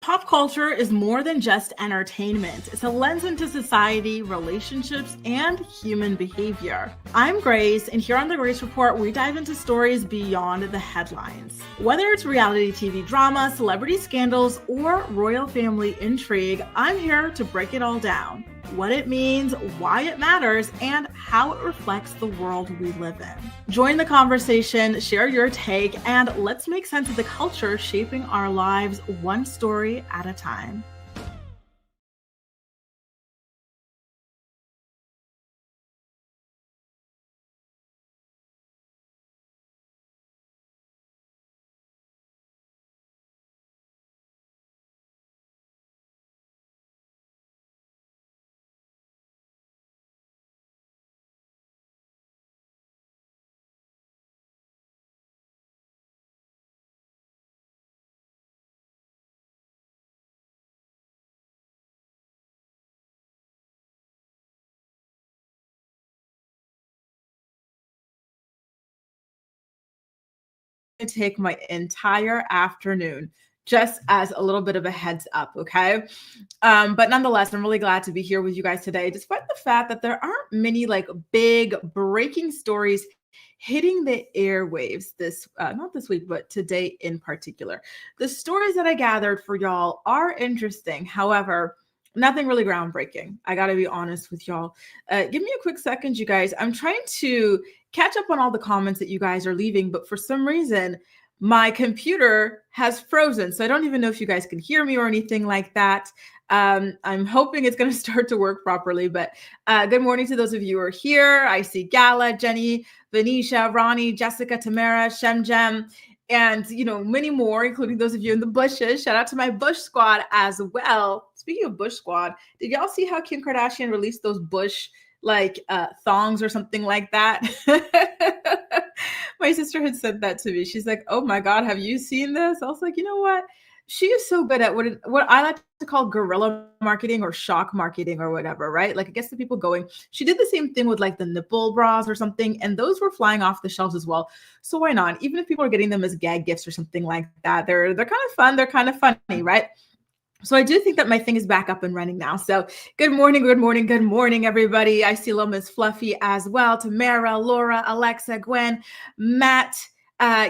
Pop culture is more than just entertainment. It's a lens into society, relationships, and human behavior. I'm Grace, and here on The Grace Report, we dive into stories beyond the headlines. Whether it's reality TV drama, celebrity scandals, or royal family intrigue, I'm here to break it all down. What it means, why it matters, and how it reflects the world we live in. Join the conversation, share your take, and let's make sense of the culture shaping our lives one story at a time. Take my entire afternoon just as a little bit of a heads up, okay? But nonetheless, I'm really glad to be here with you guys today, despite the fact that there aren't many like big breaking stories hitting the airwaves this not this week, but today in particular. The stories that I gathered for y'all are interesting. However, nothing really groundbreaking. I got to be honest with y'all. Give me a quick second, you guys. I'm trying to catch up on all the comments that you guys are leaving, but for some reason, my computer has frozen. So I don't even know if you guys can hear me or anything like that. I'm hoping it's going to start to work properly, but good morning to those of you who are here. I see Gala, Jenny, Venetia, Ronnie, Jessica, Tamara, Shemjem, and many more, including those of you in the bushes. Shout out to my bush squad as well. Speaking of bush squad, did y'all see how Kim Kardashian released those bush thongs or something like that? My sister had said that to me. She's like, oh my God, have you seen this? I was like, you know what? She is so good at what I like to call guerrilla marketing or shock marketing or whatever, right? Like, it gets the people going. She did the same thing with like the nipple bras or something, and those were flying off the shelves as well. So why not? Even if people are getting them as gag gifts or something like that, they're kind of fun. They're kind of funny, right? So I do think that my thing is back up and running now. So good morning, everybody. I see little Miss Fluffy as well. Tamara, Laura, Alexa, Gwen, Matt,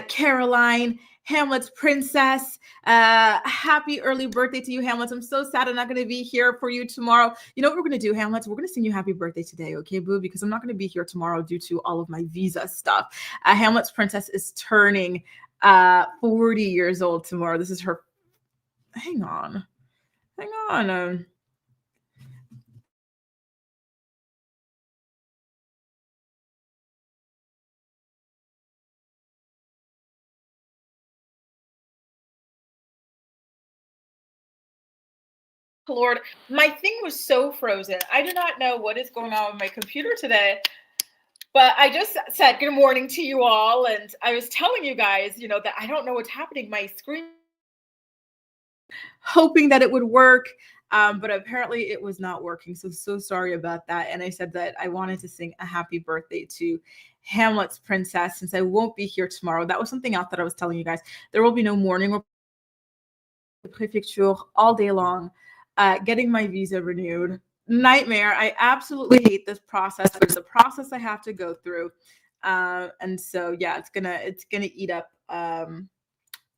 Caroline, Hamlet's princess. Happy early birthday to you, Hamlet. I'm so sad I'm not going to be here for you tomorrow. You know what we're going to do, Hamlet? We're going to sing you happy birthday today, okay, boo? Because I'm not going to be here tomorrow due to all of my visa stuff. Hamlet's princess is turning 40 years old tomorrow. This is her. Hang on. Lord, my thing was so frozen. I do not know what is going on with my computer today, but I just said good morning to you all, and I was telling you guys, that I don't know what's happening. My screen, hoping that it would work, but apparently it was not working. So sorry about that. And I said that I wanted to sing a happy birthday to Hamlet's princess since I won't be here tomorrow. That was something else that I was telling you guys. There will be no morning or prefecture all day long. Getting my visa renewed. Nightmare. I absolutely hate this process, but it's a process I have to go through. And so yeah, it's gonna eat up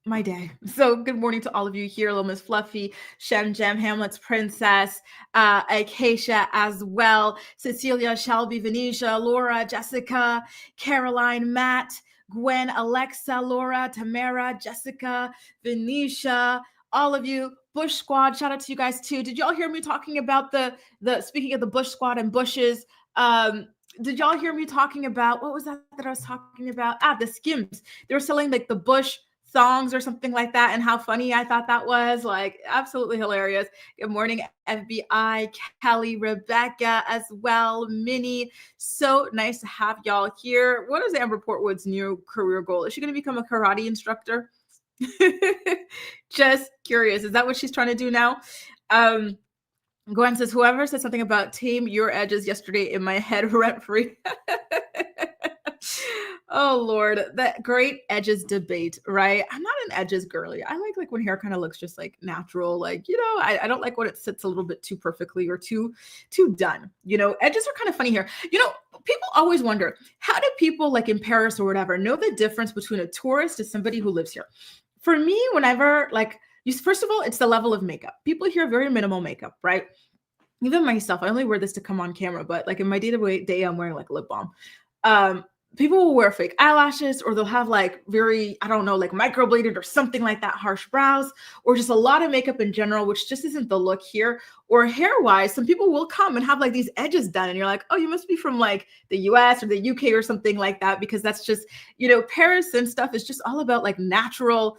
my day. So good morning to all of you here. Little Miss Fluffy, Shem Jem, Hamlet's princess, Acacia as well, Cecilia, Shelby, Venetia, Laura, Jessica, Caroline, Matt, Gwen, Alexa, Laura, Tamara, Jessica, Venetia, all of you. Bush Squad, shout out to you guys too. Did y'all hear me talking about the speaking of the Bush Squad and bushes? Did y'all hear me talking about, what was that I was talking about? The Skims. They were selling like the Bush thongs or something like that, and how funny I thought that was. Like, absolutely hilarious. Good morning, FBI, Kelly, Rebecca as well, Minnie. So nice to have y'all here. What is Amber Portwood's new career goal? Is she going to become a karate instructor? Just curious. Is that what she's trying to do now? Gwen says, whoever said something about tame your edges yesterday in my head rent free. Oh Lord, that great edges debate, right? I'm not an edges girly. I like when hair kind of looks just like natural. Like, I don't like when it sits a little bit too perfectly or too done. Edges are kind of funny here. People always wonder, how do people like in Paris or whatever know the difference between a tourist and somebody who lives here? For me, whenever like you first of all, it's the level of makeup. People here very minimal makeup, right? Even myself, I only wear this to come on camera, but like in my day-to-day, I'm wearing like lip balm. Um, People will wear fake eyelashes, or they'll have like very, I don't know, like microbladed or something like that, harsh brows, or just a lot of makeup in general, which just isn't the look here. Or hair-wise, some people will come and have like these edges done, and you're like, oh, you must be from like the US or the UK or something like that, because that's just, Paris and stuff is just all about like natural,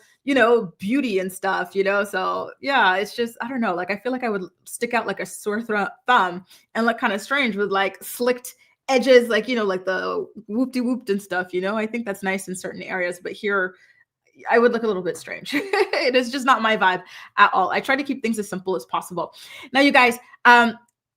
beauty and stuff, So yeah, it's just, I don't know. Like, I feel like I would stick out like a sore thumb and look kind of strange with like slicked edges, like, like the whoop-de-whooped and stuff, I think that's nice in certain areas, but here I would look a little bit strange. It is just not my vibe at all. I try to keep things as simple as possible. Now, you guys,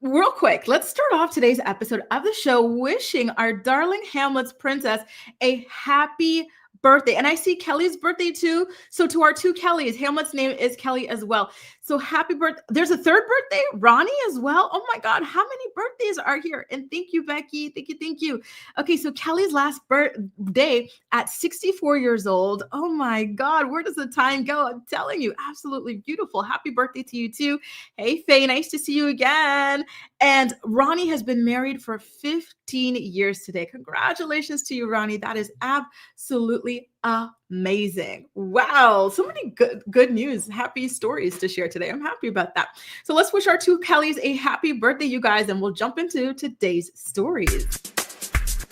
real quick, let's start off today's episode of the show wishing our darling Hamlet's princess a happy birthday. And I see Kelly's birthday too. So to our two Kellys, Hamlet's name is Kelly as well. So happy birthday. There's a third birthday, Ronnie as well. Oh my God, how many birthdays are here? And thank you, Becky. Thank you. Okay, so Kelly's last birthday at 64 years old. Oh my God, where does the time go? I'm telling you, absolutely beautiful. Happy birthday to you too. Hey, Faye, nice to see you again. And Ronnie has been married for 15 years today. Congratulations to you, Ronnie. That is absolutely amazing. Wow. So many good news, happy stories to share today. I'm happy about that. So let's wish our two Kellys a happy birthday, you guys, and we'll jump into today's stories.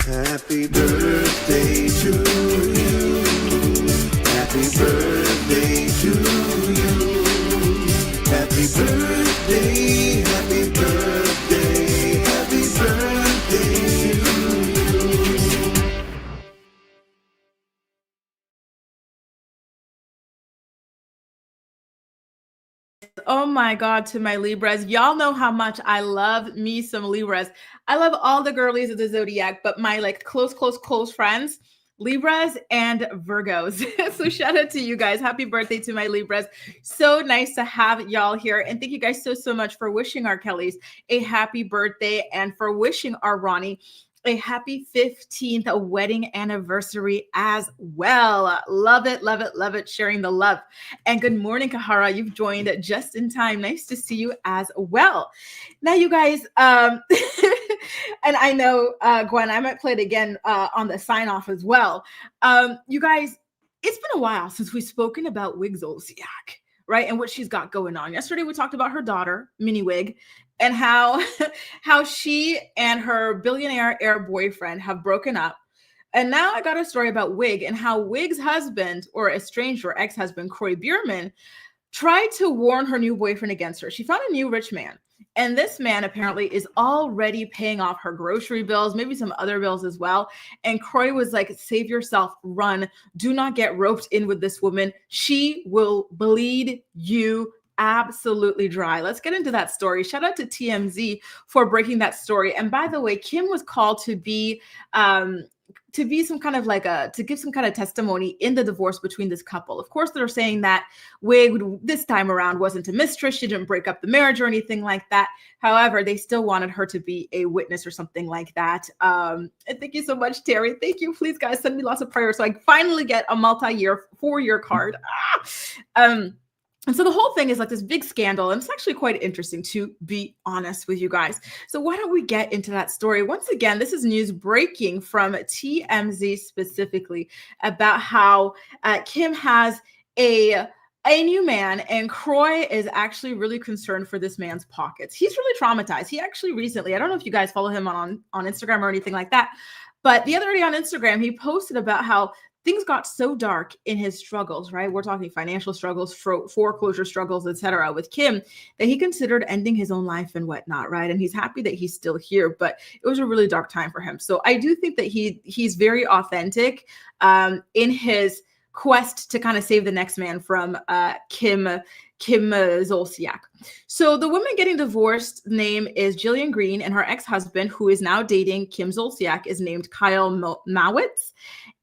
Happy birthday to you. Happy birthday to you. Happy birthday, happy birthday, happy birthday to you. Oh my God, to my Libras. Y'all know how much I love me some Libras. I love all the girlies of the Zodiac, but my like close friends, Libras and Virgos. So shout out to you guys. Happy birthday to my Libras. So nice to have y'all here. And thank you guys so much for wishing our Kellys a happy birthday and for wishing our Ronnie a happy 15th wedding anniversary as well. Love it. Sharing the love. And good morning, Kahara. You've joined just in time. Nice to see you as well. Now, you guys, and I know, Gwen, I might play it again on the sign off as well. You guys, it's been a while since we've spoken about Wig Zolciak, right? And what she's got going on. Yesterday, we talked about her daughter, Mini Wig, and how she and her billionaire heir boyfriend have broken up. And now I got a story about Wig and how Wig's husband, or estranged or ex-husband, Corey Bierman, tried to warn her new boyfriend against her. She found a new rich man. And this man apparently is already paying off her grocery bills, maybe some other bills as well. And Corey was like, save yourself, run. Do not get roped in with this woman. She will bleed you absolutely dry. Let's get into that story. Shout out to TMZ for breaking that story. And by the way, Kim was called to be some kind of like to give some kind of testimony in the divorce between this couple. Of course, they're saying that Wig this time around wasn't a mistress. She didn't break up the marriage or anything like that. However, they still wanted her to be a witness or something like that. And thank you so much, Terry. Thank you. Please, guys, send me lots of prayers so I finally get a multi-year 4-year card. And so the whole thing is like this big scandal, and it's actually quite interesting, to be honest with you guys. So why don't we get into that story? Once again, this is news breaking from TMZ specifically about how Kim has a new man, and Croy is actually really concerned for this man's pockets. He's really traumatized. He actually recently, I don't know if you guys follow him on Instagram or anything like that, but the other day on Instagram, he posted about how things got so dark in his struggles, right? We're talking financial struggles, foreclosure struggles, etc., with Kim, that he considered ending his own life and whatnot, right? And he's happy that he's still here, but it was a really dark time for him. So I do think that he's very authentic in his quest to kind of save the next man from Kim Zolciak. So the woman getting divorced name is Jillian Green, and her ex-husband, who is now dating Kim Zolciak, is named Kyle Mowitz.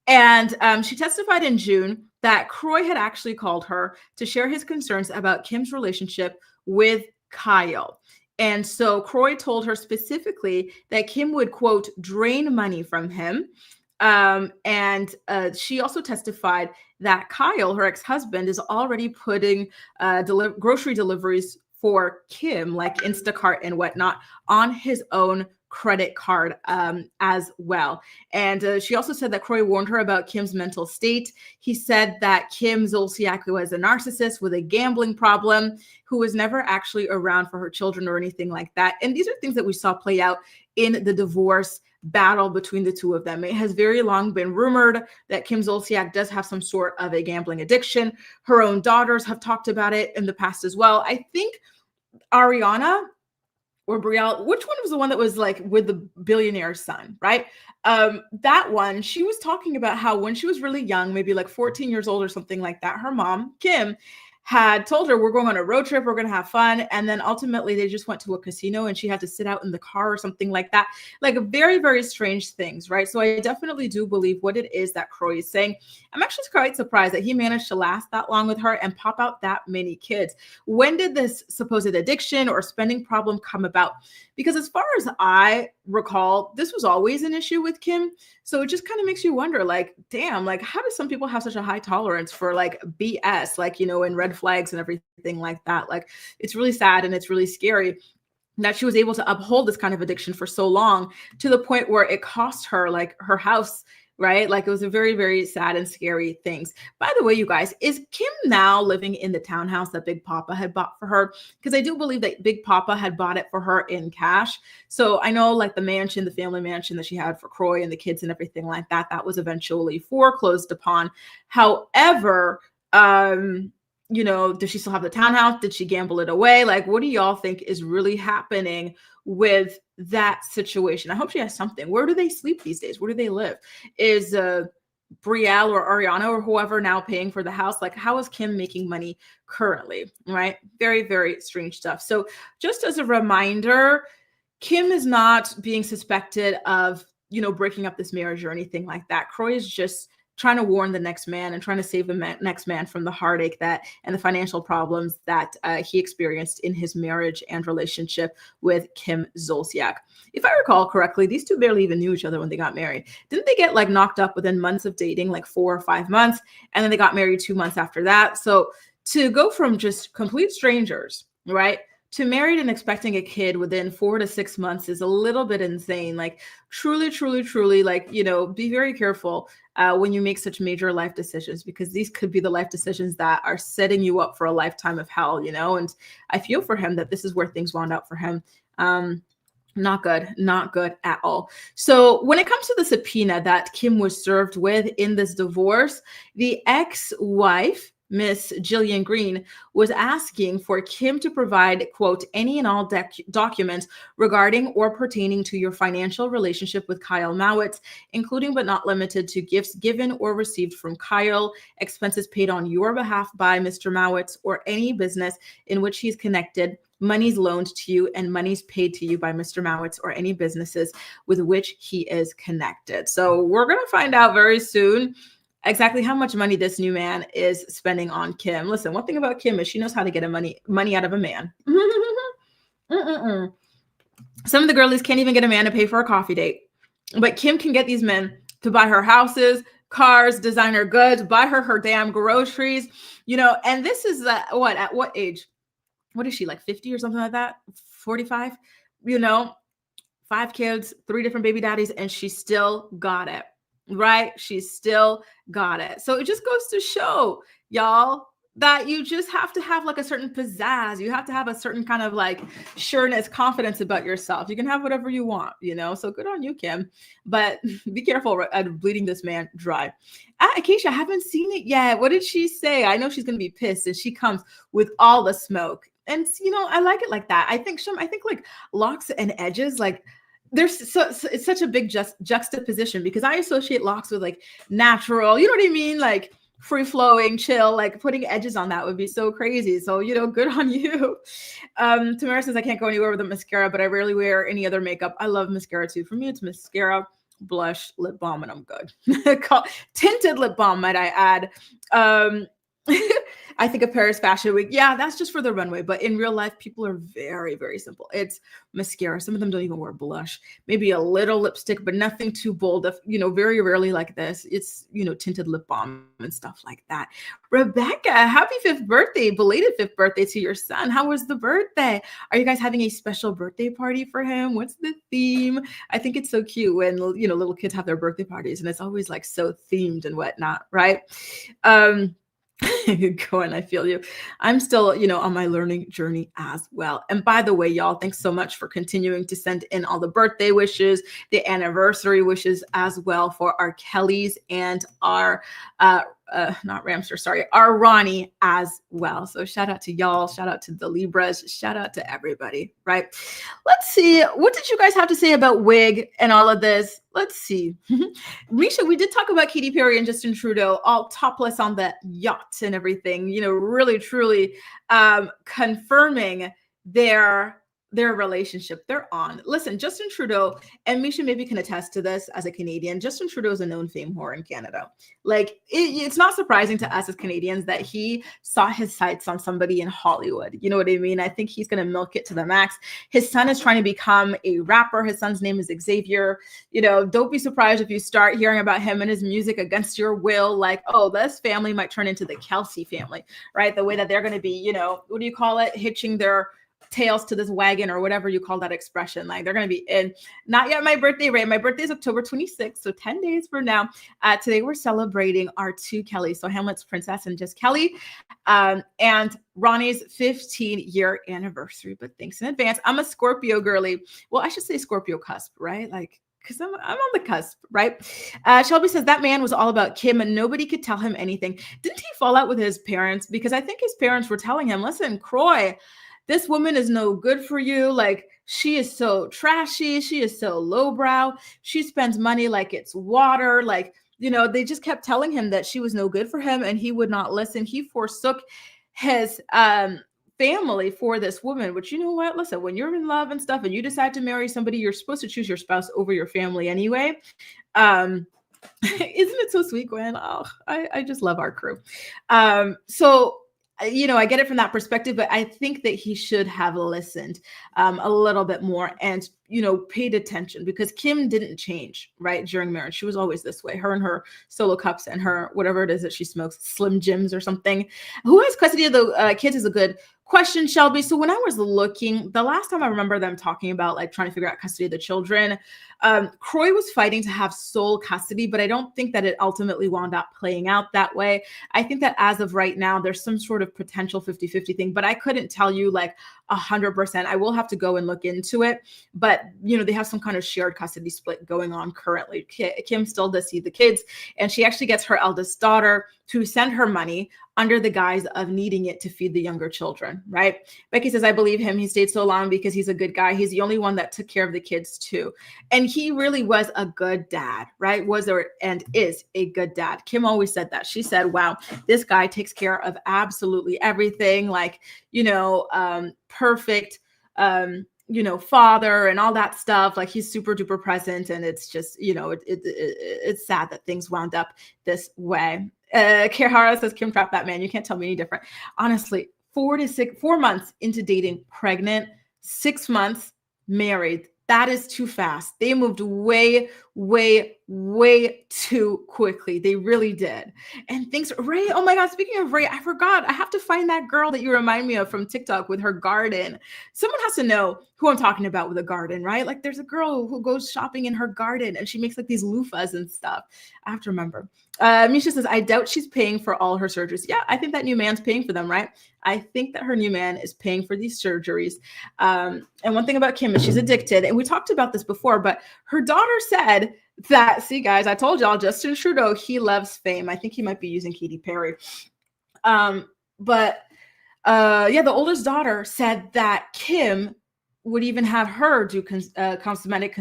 And she testified in June that Kroy had actually called her to share his concerns about Kim's relationship with Kyle. And so Kroy told her specifically that Kim would, quote, drain money from him. And she also testified that Kyle, her ex-husband, is already putting grocery deliveries for Kim, like Instacart and whatnot, on his own credit card as well. And she also said that Kroy warned her about Kim's mental state. He said that Kim Zolciak was a narcissist with a gambling problem who was never actually around for her children or anything like that. And these are things that we saw play out in the divorce battle between the two of them. It has very long been rumored that Kim Zolciak does have some sort of a gambling addiction. Her own daughters have talked about it in the past as well. I think Ariana or Brielle, which one was the one that was like with the billionaire's son, right? That one, she was talking about how when she was really young, maybe like 14 years old or something like that, her mom, Kim, had told her, we're going on a road trip, we're going to have fun. And then ultimately they just went to a casino and she had to sit out in the car or something like that. Like very, very strange things, right? So I definitely do believe what it is that Kroy is saying. I'm actually quite surprised that he managed to last that long with her and pop out that many kids. When did this supposed addiction or spending problem come about? Because as far as I recall, this was always an issue with Kim. So it just kind of makes you wonder, like, damn, like, how do some people have such a high tolerance for like BS, like, you know, and red flags and everything like that? Like, it's really sad and it's really scary that she was able to uphold this kind of addiction for so long to the point where it cost her like her house, right? Like it was a very, very sad and scary things. By the way, you guys, is Kim now living in the townhouse that Big Papa had bought for her? Because I do believe that Big Papa had bought it for her in cash. So I know like the mansion, the family mansion that she had for Kroy and the kids and everything like that, that was eventually foreclosed upon. However, you know, does she still have the townhouse? Did she gamble it away? Like, what do y'all think is really happening with that situation? I hope she has something. Where do they sleep these days? Where do they live? Is Brielle or Ariana or whoever now paying for the house? Like, how is Kim making money currently? Right? Very, very strange stuff. So just as a reminder, Kim is not being suspected of, you know, breaking up this marriage or anything like that. Kroy is just trying to warn the next man and trying to save the next man from the heartache that and the financial problems that he experienced in his marriage and relationship with Kim Zolciak. If I recall correctly, these two barely even knew each other when they got married. Didn't they get like knocked up within months of dating, like 4 or 5 months? And then they got married 2 months after that. So to go from just complete strangers, right, to married and expecting a kid within 4 to 6 months is a little bit insane. Like truly, truly, truly, like, you know, be very careful when you make such major life decisions, because these could be the life decisions that are setting you up for a lifetime of hell, you know? And I feel for him that this is where things wound up for him. Not good at all. So when it comes to the subpoena that Kim was served with in this divorce, the ex-wife, Miss Jillian Green, was asking for Kim to provide, quote, any and all documents regarding or pertaining to your financial relationship with Kyle Mowitz, including but not limited to gifts given or received from Kyle, expenses paid on your behalf by Mr. Mowitz, or any business in which he's connected, monies loaned to you, and monies paid to you by Mr. Mowitz or any businesses with which he is connected. So we're going to find out very soon exactly how much money this new man is spending on Kim. Listen, one thing about Kim is she knows how to get money out of a man. Some of the girlies can't even get a man to pay for a coffee date, but Kim can get these men to buy her houses, cars, designer goods, buy her damn groceries, you know. And this is at what age? What is she, like 50 or something like that? 45, you know, 5 kids, 3 different baby daddies, and she still got it. Right? She still got it. So it just goes to show, y'all, that you just have to have like a certain pizzazz. You have to have a certain kind of like sureness, confidence about yourself. You can have whatever you want, you know? So good on you, Kim. But be careful at bleeding this man dry. Acacia, I haven't seen it yet. What did she say? I know she's going to be pissed and she comes with all the smoke. And, you know, I like it like that. I think like locks and edges, like, it's such a big juxtaposition, because I associate locks with like natural, you know what I mean? Like free flowing, chill, like putting edges on that would be so crazy. So, you know, good on you. Tamara says, I can't go anywhere with a mascara, but I rarely wear any other makeup. I love mascara too. For me, it's mascara blush, lip balm, and I'm good. Tinted lip balm, might I add. I think of Paris Fashion Week. Yeah, that's just for the runway. But in real life, people are very, very simple. It's mascara. Some of them don't even wear blush. Maybe a little lipstick, but nothing too bold. Very rarely like this. It's, tinted lip balm and stuff like that. Rebecca, happy 5th birthday. Belated 5th birthday to your son. How was the birthday? Are you guys having a special birthday party for him? What's the theme? I think it's so cute when, little kids have their birthday parties and it's always like so themed and whatnot, right? Go on, I feel you. I'm still, on my learning journey as well. And by the way, y'all, thanks so much for continuing to send in all the birthday wishes, the anniversary wishes as well for our Kellys and our not Ramster, sorry, our Ronnie as well. So shout out to y'all, shout out to the Libras, shout out to everybody, right? Let's see. What did you guys have to say about wig and all of this? Let's see. Misha, we did talk about Katy Perry and Justin Trudeau all topless on the yacht and everything, really, truly confirming their relationship they're on. Listen, Justin Trudeau, and Misha maybe can attest to this as a Canadian, Justin Trudeau is a known fame whore in Canada. Like, it's not surprising to us as Canadians that he saw his sights on somebody in Hollywood. You know what I mean? I think he's going to milk it to the max. His son is trying to become a rapper. His son's name is Xavier. Don't be surprised if you start hearing about him and his music against your will. Like, oh, this family might turn into the Kelsey family, right? The way that they're going to be, what do you call it? Hitching their tails to this wagon or whatever you call that expression. Like, they're going to be in. Not yet my birthday, Ray. My birthday is October 26th, so 10 days from now. Today we're celebrating our 2 Kellys, so Hamlet's Princess and Just Kelly, and Ronnie's 15-year anniversary. But thanks in advance. I'm a Scorpio girly. Well, I should say Scorpio cusp, right? Like, because I'm on the cusp, right? Shelby says that man was all about Kim and nobody could tell him anything. Didn't he fall out with his parents? Because I think his parents were telling him, listen, Croy, this woman is no good for you. Like, she is so trashy. She is so lowbrow. She spends money like it's water. Like, they just kept telling him that she was no good for him and he would not listen. He forsook his family for this woman, which, you know what? Listen, when you're in love and stuff and you decide to marry somebody, you're supposed to choose your spouse over your family anyway. Isn't it so sweet, Gwen? Oh, I just love our crew. So I get it from that perspective, but I think that he should have listened a little bit more and, paid attention, because Kim didn't change, right, during marriage. She was always this way. Her and her solo cups and her whatever it is that she smokes, Slim Jims or something. Who has custody of the kids is a good question, Shelby. So when I was looking, the last time I remember them talking about like trying to figure out custody of the children, Croy was fighting to have sole custody, but I don't think that it ultimately wound up playing out that way. I think that as of right now, there's some sort of potential 50-50 thing, but I couldn't tell you like 100%. I will have to go and look into it, but they have some kind of shared custody split going on currently. Kim still does see the kids, and she actually gets her eldest daughter to send her money under the guise of needing it to feed the younger children, right? Becky says, I believe him. He stayed so long because he's a good guy. He's the only one that took care of the kids too. And he really was a good dad, right? And is a good dad. Kim always said that. She said, wow, this guy takes care of absolutely everything. Like, perfect, father and all that stuff. Like, he's super duper present. And it's just, it's sad that things wound up this way. Kehara says, Kim trapped that man. You can't tell me any different. Honestly, 4 months into dating, pregnant, 6 months married. That is too fast. They moved way, way, way too quickly. They really did. And thanks, Ray. Oh my God. Speaking of Ray, I forgot. I have to find that girl that you remind me of from TikTok with her garden. Someone has to know who I'm talking about with a garden, right? Like, there's a girl who goes shopping in her garden and she makes like these loofahs and stuff. I have to remember. Misha says, I doubt she's paying for all her surgeries. Yeah, I think that new man's paying for them, right? I think that her new man is paying for these surgeries. And one thing about Kim is she's addicted. And we talked about this before, but her daughter said that, see guys, I told y'all, Justin Trudeau, he loves fame. I think he might be using Katy Perry. The oldest daughter said that Kim would even have her do cosmetic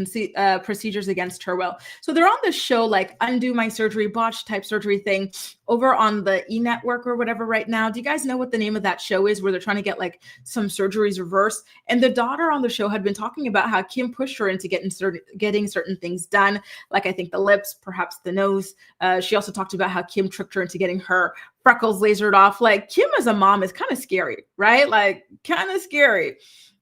procedures against her will. So they're on this show like Undo My Surgery, botch type surgery thing over on the E Network or whatever right now. Do you guys know what the name of that show is, where they're trying to get like some surgeries reversed? And the daughter on the show had been talking about how Kim pushed her into getting certain things done, like I think the lips, perhaps the nose. She also talked about how Kim tricked her into getting her freckles lasered off. Like, Kim as a mom is kind of scary, right? Like, kind of scary.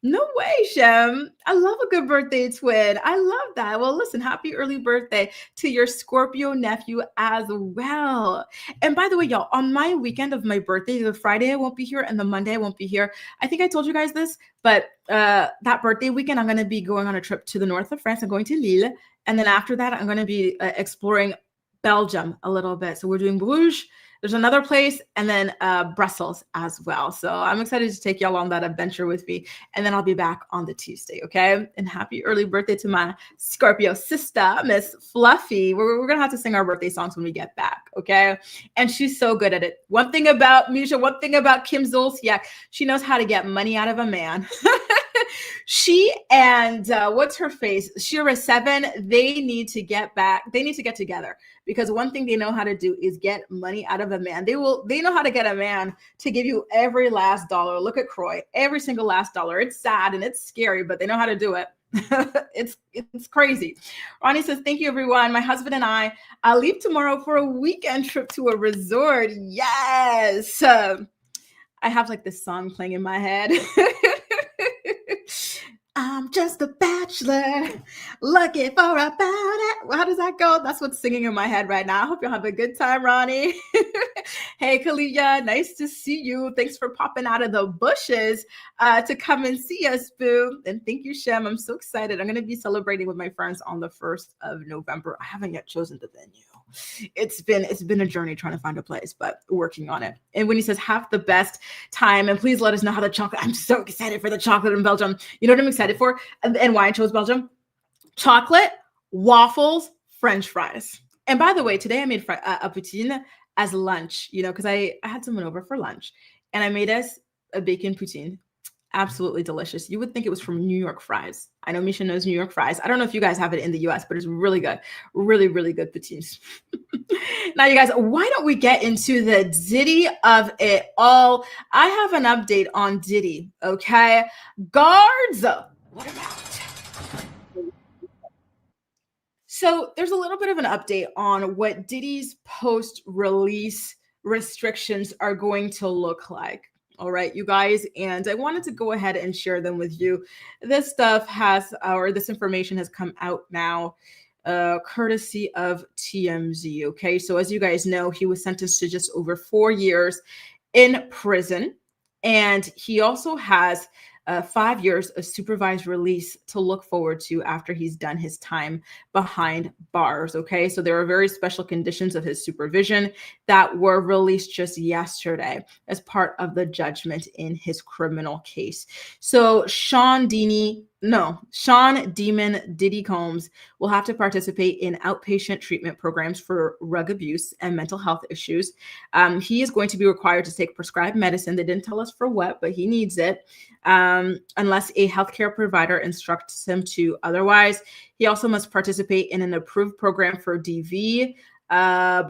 No way, Shem. I love a good birthday twin. I love that. Well, listen, happy early birthday to your Scorpio nephew as well. And by the way, y'all, on my weekend of my birthday, the Friday I won't be here and the Monday I won't be here. I think I told you guys this, but that birthday weekend, I'm going to be going on a trip to the north of France. I'm going to Lille. And then after that, I'm going to be exploring Belgium a little bit. So we're doing Bruges. There's another place, and then Brussels as well. So I'm excited to take y'all on that adventure with me. And then I'll be back on the Tuesday, okay? And happy early birthday to my Scorpio sister, Miss Fluffy. We're going to have to sing our birthday songs when we get back, okay? And she's so good at it. One thing about Misha, one thing about Kim Zolciak, she knows how to get money out of a man. She and what's her face? Shira 7, they need to get back. They need to get together, because one thing they know how to do is get money out of a man. They know how to get a man to give you every last dollar. Look at Croy, every single last dollar. It's sad and it's scary, but they know how to do it. It's crazy. Ronnie says, thank you, everyone. My husband and I leave tomorrow for a weekend trip to a resort. Yes. I have like this song playing in my head. I'm just a bachelor looking for a bounty. How does that go? That's what's singing in my head right now. I hope you'll have a good time, Ronnie. Hey, Kalia, nice to see you. Thanks for popping out of the bushes to come and see us, boo. And thank you, Shem. I'm so excited. I'm going to be celebrating with my friends on the 1st of November. I haven't yet chosen the venue. It's been a journey trying to find a place, but working on it. And when he says have the best time, and please let us know how the chocolate, I'm so excited for the chocolate in Belgium. You know what I'm excited for? And why I chose Belgium? Chocolate, waffles, French fries. And by the way, today I made a poutine as lunch, because I had someone over for lunch, and I made us a bacon poutine. Absolutely delicious. You would think it was from New York Fries. I know Misha knows New York Fries. I don't know if you guys have it in the US, but it's really good. Really, really good poutines. Now, you guys, why don't we get into the Diddy of it all? I have an update on Diddy, okay? Guards, what about? So there's a little bit of an update on what Diddy's post-release restrictions are going to look like. All right, you guys, and I wanted to go ahead and share them with you. This information has come out now, courtesy of TMZ. Okay, so as you guys know, he was sentenced to just over 4 years in prison, and he also has 5 years of supervised release to look forward to after he's done his time behind bars. Okay, so there are very special conditions of his supervision that were released just yesterday as part of the judgment in his criminal case. So Sean Demon Diddy Combs will have to participate in outpatient treatment programs for drug abuse and mental health issues. He is going to be required to take prescribed medicine. They didn't tell us for what, but he needs it, unless a healthcare provider instructs him to otherwise. He also must participate in an approved program for DV. And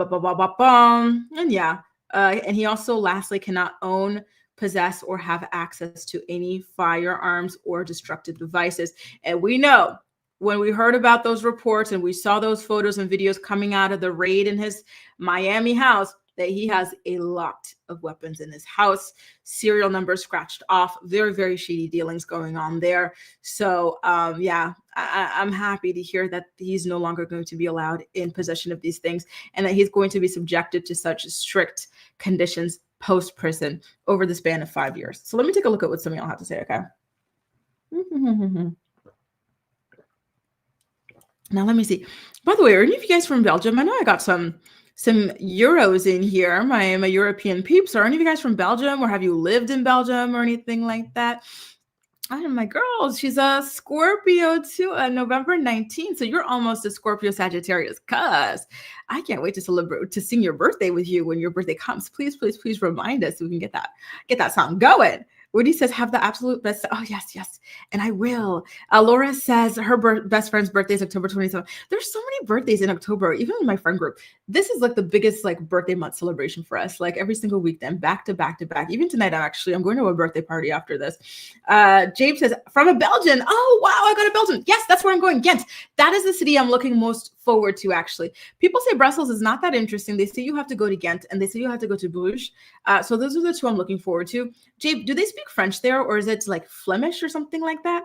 he also lastly cannot own, possess, or have access to any firearms or destructive devices. And we know, when we heard about those reports and we saw those photos and videos coming out of the raid in his Miami house, that he has a lot of weapons in his house, serial numbers scratched off, very, very shady dealings going on there. So I'm happy to hear that he's no longer going to be allowed in possession of these things, and that he's going to be subjected to such strict conditions post-prison over the span of 5 years. So let me take a look at what some of y'all have to say, okay? Now let me see. By the way, are any of you guys from Belgium? I know I got some Euros in here, my European peeps. Are any of you guys from Belgium, or have you lived in Belgium or anything like that? I know my girl, she's a Scorpio too, November 19th. So you're almost a Scorpio Sagittarius, cuz I can't wait to celebrate, to sing your birthday with you when your birthday comes. Please, please, please remind us so we can get that song going. Woody says, have the absolute best. Oh, yes, yes. And I will. Laura says her best friend's birthday is October 27th. There's so many birthdays in October, even in my friend group. This is like the biggest like birthday month celebration for us, like every single weekend, back to back to back. Even tonight, I'm going to a birthday party after this. James says, from a Belgian. Oh, wow, I got a Belgian. Yes, that's where I'm going. Ghent. That is the city I'm looking most forward to, actually. People say Brussels is not that interesting. They say you have to go to Ghent, and they say you have to go to Bruges. So those are the two I'm looking forward to. Jabe, do they speak French there, or is it like Flemish or something like that?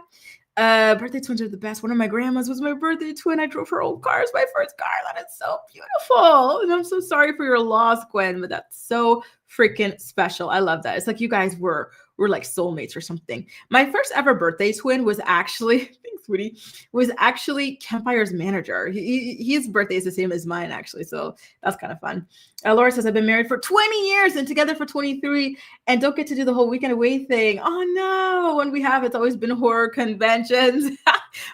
Birthday twins are the best. One of my grandmas was my birthday twin. I drove her old car as my first car. That is so beautiful. And I'm so sorry for your loss, Gwen, but that's so freaking special. I love that. It's like you guys were like soulmates or something. My first ever birthday twin was actually, thanks, Woody, was actually Kempire's manager. His birthday is the same as mine, actually. So that's kind of fun. Laura says, I've been married for 20 years and together for 23 and don't get to do the whole weekend away thing. Oh, no. When we have, it's always been horror conventions.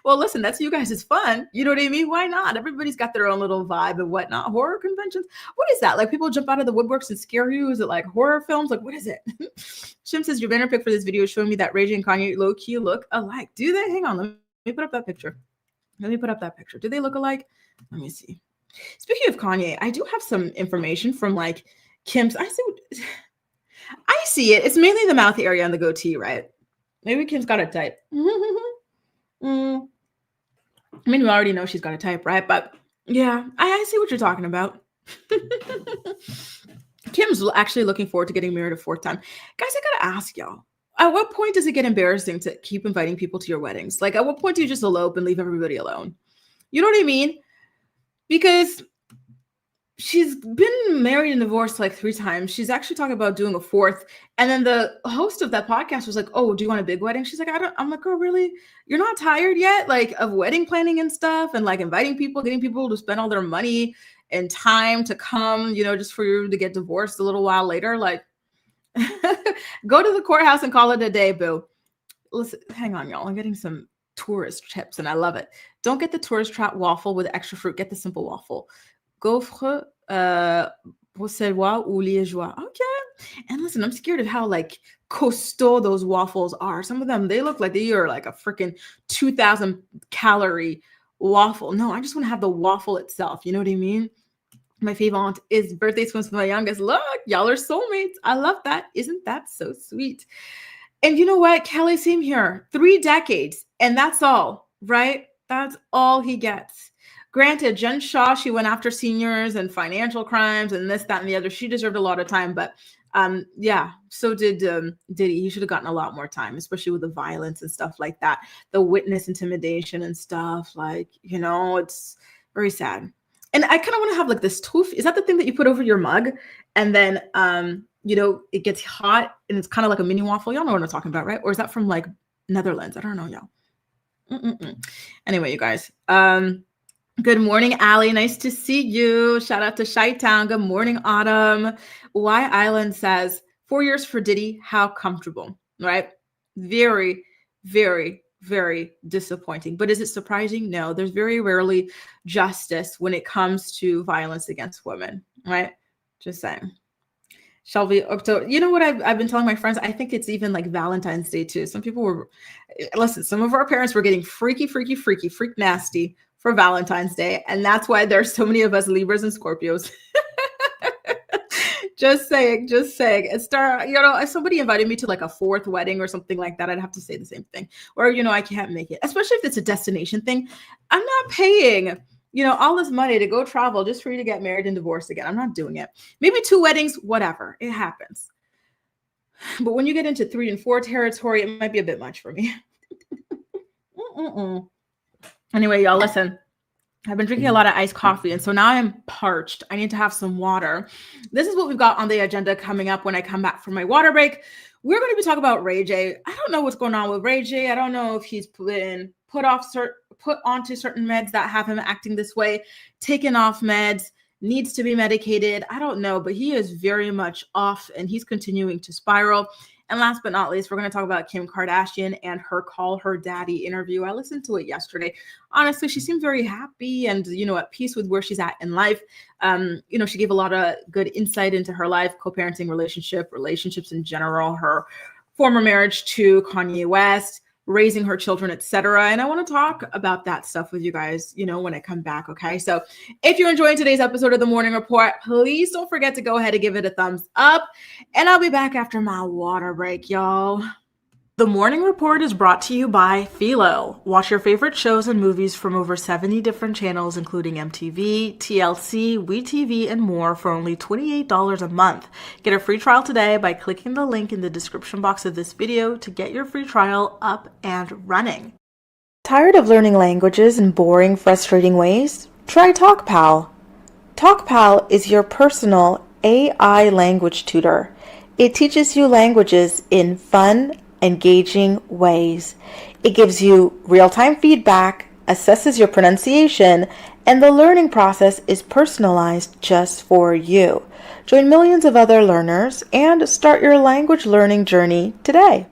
Well, listen, that's you guys' fun. You know what I mean? Why not? Everybody's got their own little vibe and whatnot. Horror conventions. What is that? Like people jump out of the woodworks and scare you? Is it like horror films? Like, what is it? Shim says, your banner pick for this video is showing me that Ray J and Kanye low-key look alike. Do they? Hang on. Let me put up that picture. Do they look alike? Let me see. Speaking of Kanye, I do have some information from like Kim's. I see it. It's mainly the mouth area and the goatee, right? Maybe Kim's got a type. I mean, we already know she's got a type, right? But yeah, I see what you're talking about. Kim's actually looking forward to getting married a fourth time. Guys, I gotta ask y'all, at what point does it get embarrassing to keep inviting people to your weddings? Like, at what point do you just elope and leave everybody alone? You know what I mean? Because she's been married and divorced like 3 times. She's actually talking about doing a fourth. And then the host of that podcast was like, oh, do you want a big wedding? She's like, I'm like, oh, really? You're not tired yet? Like of wedding planning and stuff and like inviting people, getting people to spend all their money and time to come, you know, just for you to get divorced a little while later. Like go to the courthouse and call it a day, boo. Listen, hang on, y'all. I'm getting some tourist tips and I love it. Don't get the tourist trap waffle with extra fruit. Get the simple waffle. Gaufre, bruxellois ou liégeois. Okay. And listen, I'm scared of how like costaud those waffles are. Some of them, they look like they are like a freaking 2,000 calorie waffle. No, I just want to have the waffle itself. You know what I mean? My favorite is birthday twins with my youngest. Look, y'all are soulmates. I love that. Isn't that so sweet? And you know what, Kelly, same here. 3 decades. And that's all, right? That's all he gets. Granted, Jen Shaw, she went after seniors and financial crimes and this, that, and the other. She deserved a lot of time. But yeah, so did Diddy. He should have gotten a lot more time, especially with the violence and stuff like that. The witness intimidation and stuff. Like, you know, it's very sad. And I kind of want to have like this tooth. Is that the thing that you put over your mug? And then, you know, it gets hot and it's kind of like a mini waffle. Y'all know what I'm talking about, right? Or is that from like Netherlands? I don't know, y'all. Anyway, you guys. Good morning, Allie. Nice to see you. Shout out to Chi-Town. Good morning, Autumn. Y Island says, 4 years for Diddy. How comfortable, right? Very, very, very disappointing. But is it surprising? No, there's very rarely justice when it comes to violence against women, right? Just saying. Shelby, October. You know what I've been telling my friends? I think it's even like Valentine's Day too. Some people were, listen, some of our parents were getting freak nasty for Valentine's Day. And that's why there's so many of us Libras and Scorpios. Just saying. It's you know, if somebody invited me to like a 4th wedding or something like that, I'd have to say the same thing. Or, you know, I can't make it, especially if it's a destination thing. I'm not paying, you know, all this money to go travel just for you to get married and divorced again. I'm not doing it. Maybe 2 weddings, whatever. It happens. But when you get into 3 and 4 territory, it might be a bit much for me. Anyway, y'all, listen. I've been drinking a lot of iced coffee, and so now I'm parched. I need to have some water. This is what we've got on the agenda coming up when I come back from my water break. We're going to be talking about Ray J. I don't know what's going on with Ray J. I don't know if he's put onto certain meds that have him acting this way, taken off meds, needs to be medicated. I don't know, but he is very much off, and he's continuing to spiral. And last but not least, we're going to talk about Kim Kardashian and her Call Her Daddy interview. I listened to it yesterday. Honestly, she seemed very happy and, you know, at peace with where she's at in life. You know, she gave a lot of good insight into her life, co-parenting relationships in general, her former marriage to Kanye West, raising her children, etc. And I want to talk about that stuff with you guys, when I come back. Okay. So if you're enjoying today's episode of the Morning Report, please don't forget to go ahead and give it a thumbs up. And I'll be back after my water break, y'all. The Morning Report is brought to you by Philo. Watch your favorite shows and movies from over 70 different channels, including MTV, TLC, WeTV, and more for only $28 a month. Get a free trial today by clicking the link in the description box of this video to get your free trial up and running. Tired of learning languages in boring, frustrating ways? Try TalkPal. TalkPal is your personal AI language tutor. It teaches you languages in fun, engaging ways. It gives you real-time feedback, assesses your pronunciation, and the learning process is personalized just for you. Join millions of other learners and start your language learning journey today.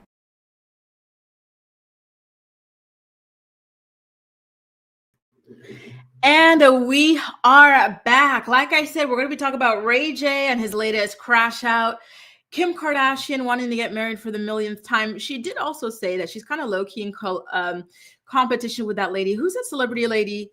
And we are back. Like I said, we're going to be talking about Ray J and his latest crash out. Kim Kardashian wanting to get married for the millionth time. She did also say that she's kind of low-key in competition with that lady. Who's that celebrity lady?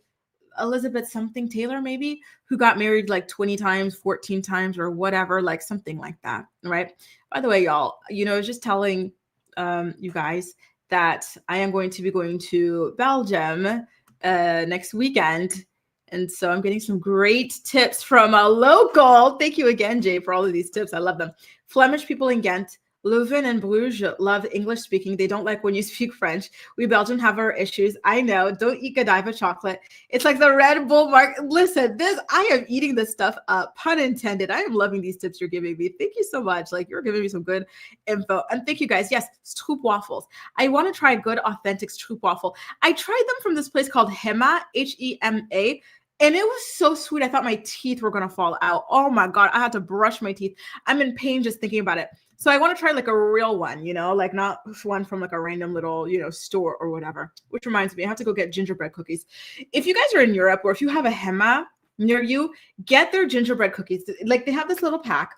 Elizabeth something Taylor, maybe, who got married like 20 times, 14 times, or whatever, like something like that, right? By the way, y'all, I was just telling you guys that I am going to be going to Belgium next weekend. And so I'm getting some great tips from a local. Thank you again, Jay, for all of these tips. I love them. Flemish people in Ghent, Leuven and Bruges love English speaking. They don't like when you speak French. We Belgians have our issues. I know. Don't eat Godiva chocolate. It's like the Red Bull mark. Listen, I am eating this stuff up. Pun intended. I am loving these tips you're giving me. Thank you so much. Like, you're giving me some good info. And thank you guys. Yes, Stroop waffles. I want to try a good, authentic Stroop waffle. I tried them from this place called Hema, Hema. And it was so sweet. I thought my teeth were going to fall out. Oh my God. I had to brush my teeth. I'm in pain just thinking about it. So I want to try like a real one, like not one from like a random little, store or whatever. Which reminds me, I have to go get gingerbread cookies. If you guys are in Europe or if you have a Hema near you, get their gingerbread cookies. Like they have this little pack.